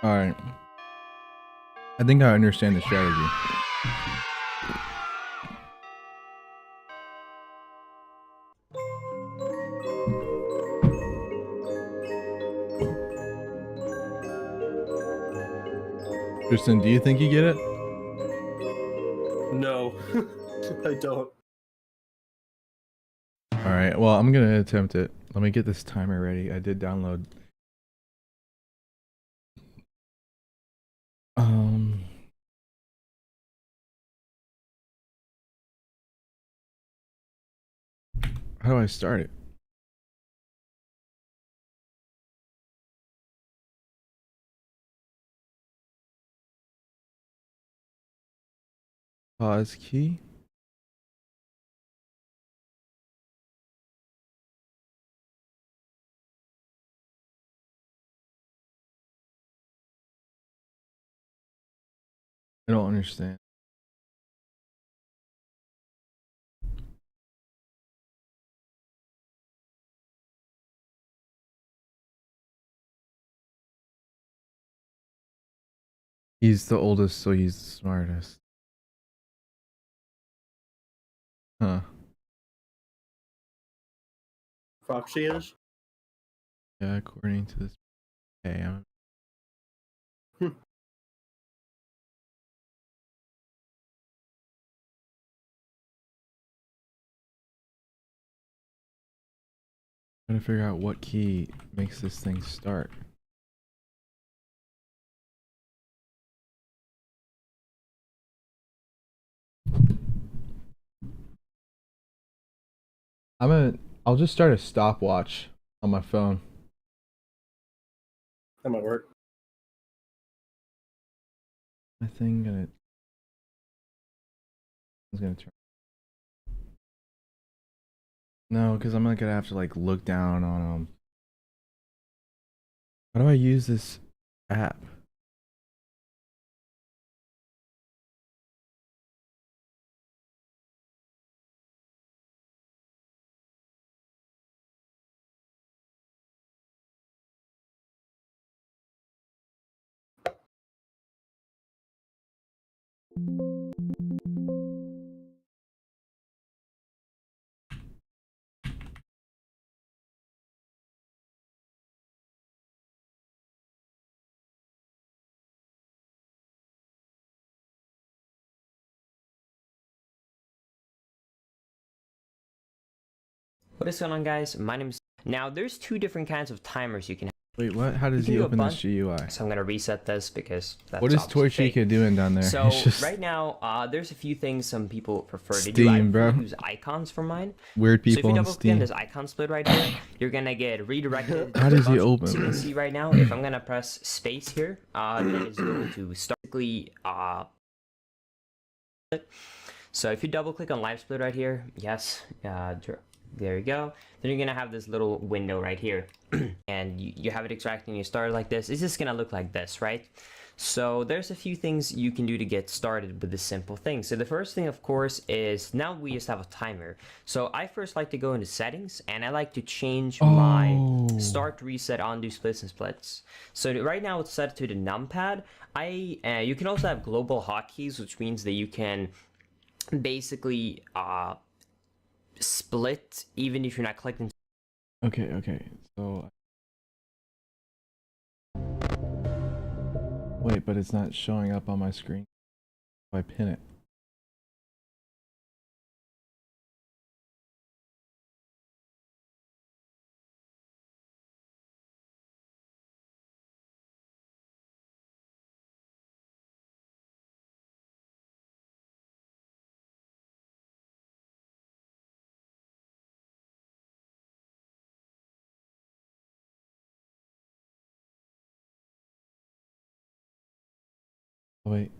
Alright. I think I understand the strategy. Tristan, do you think you get it? No, I don't. Alright, well, I'm gonna attempt it. Let me get this timer ready. I did download. How do I start it? Pause key. I don't understand. He's the oldest, so he's the smartest. Huh. Foxy is? Yeah, according to this. Okay, I'm. Trying to figure out what key makes this thing start. I'll just start a stopwatch on my phone. That might work. My thing gonna turn. No, because I'm not gonna have to like look down on How do I use this app? What is going on, guys? My name is... Now, there's two different kinds of timers you can have. Wait, what? How does he open this GUI? So I'm gonna reset this because that's What is Toy Chica doing down there? So just... right now, there's a few things some people prefer to Steam, do. I bro. use icons for mine. Weird people so if you on double click Steam. on this icon split right here, you're gonna get redirected. How does he open? So you can see right now, if I'm gonna press space here, then it's going to start. So if you double click on live split right here, yes, there you go. Then you're gonna have this little window right here, and you have it extracting. You start like this. It's just gonna look like this, right? So there's a few things you can do to get started with this simple thing. So the first thing, of course, is now we just have a timer. So I first like to go into settings, and I like to change my start, reset, undo, splits, and splits. So right now it's set to the numpad. You can also have global hotkeys, which means that you can basically split even if you're not clicking. Okay. So wait, but it's not showing up on my screen if I pin it. Oh, wait.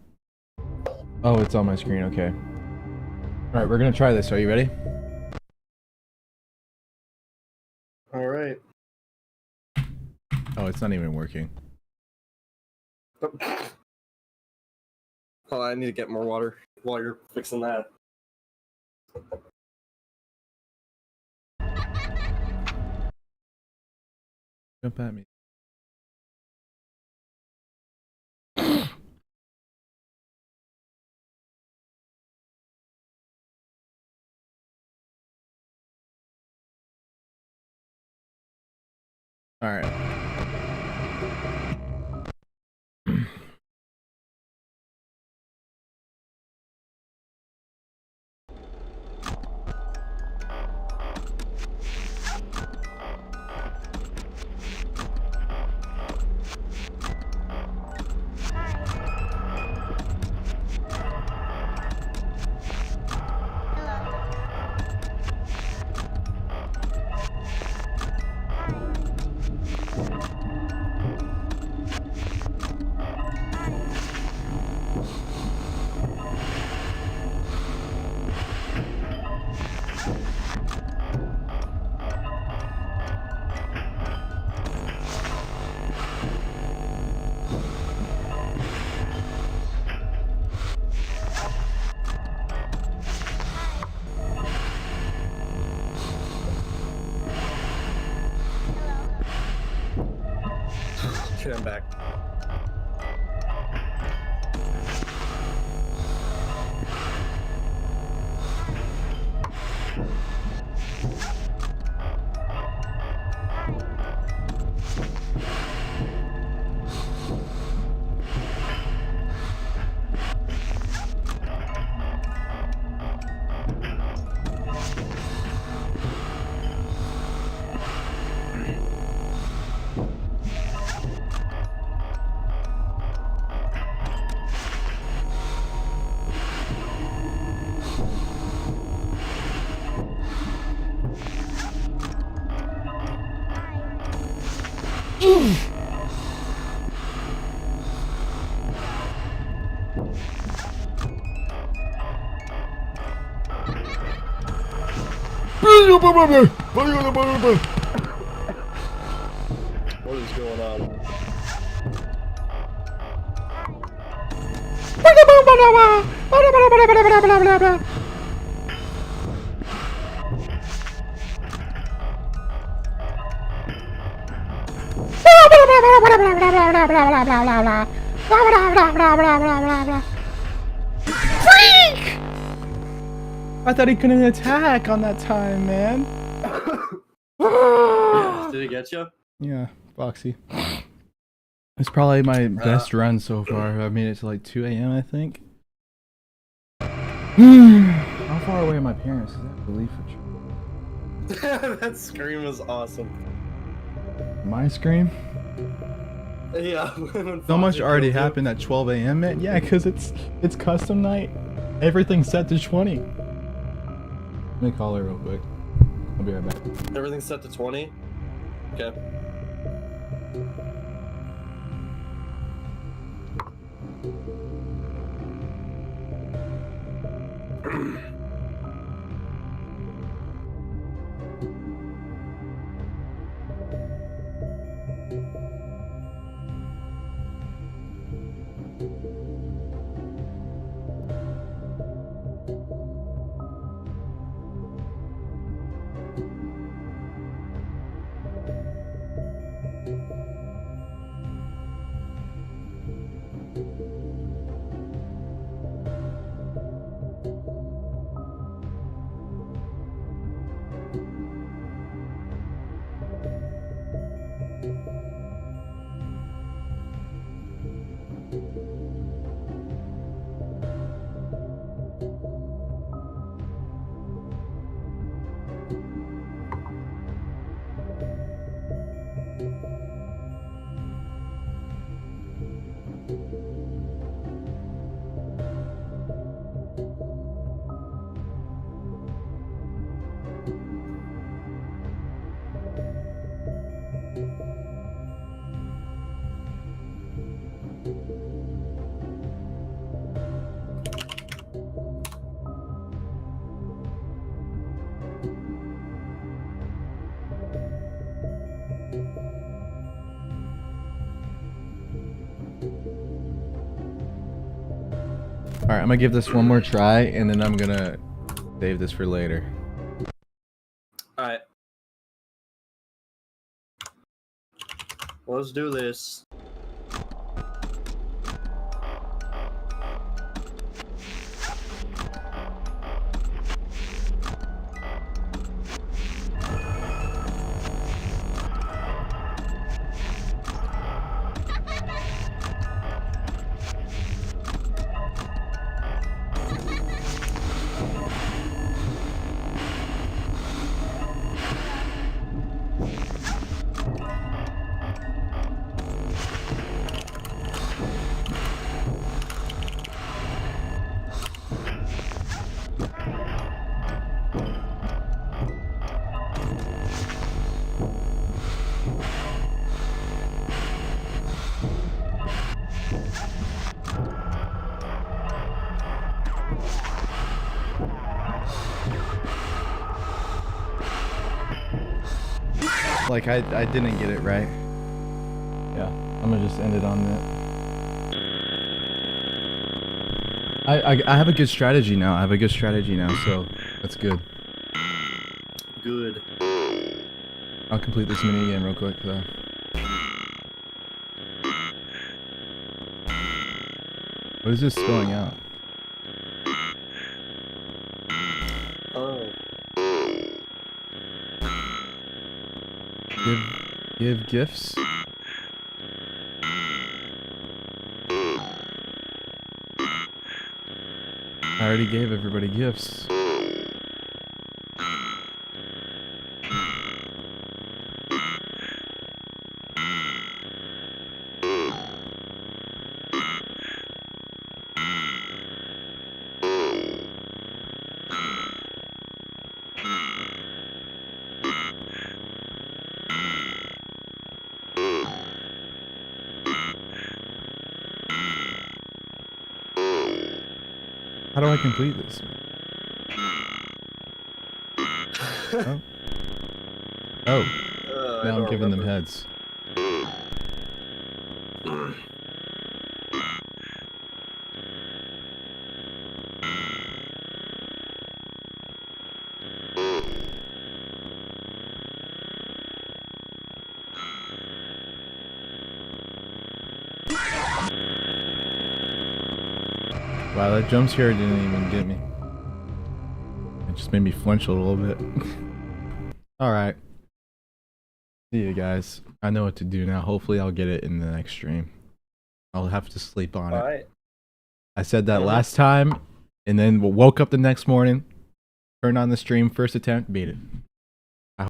Oh, it's on my screen. Okay. All right, we're gonna try this. Are you ready? All right. Oh, it's not even working. Oh, I need to get more water while you're fixing that. Jump at me. All right. Okay, I'm back. What is going on? I thought he couldn't attack on that time, man. Did it get you? Yeah, Foxy. It's probably my best run so far. I made it to like 2 a.m. I think. How far away are my parents? Is that belief for true? That scream was awesome. My scream? Yeah. So much already happened at 12 a.m. man. Yeah, because it's custom night. Everything's set to 20. Let me call her real quick. I'll be right back. Everything's set to 20? Okay. Alright, I'm gonna give this one more try, and then I'm gonna save this for later. Alright. Let's do this. Like, I didn't get it right. Yeah, I'm gonna just end it on that. I have a good strategy now. I have a good strategy now, so that's good. Good. I'll complete this mini game real quick though. What is this spelling out? Oh. Give gifts? I already gave everybody gifts. How do I complete this? Oh. Oh. Now I'm giving them heads. Wow, that jump scare didn't even get me. It just made me flinch a little bit. Alright. See you guys. I know what to do now. Hopefully I'll get it in the next stream. I'll have to sleep on it. Alright. I said that last time, and then woke up the next morning, turned on the stream, first attempt, beat it.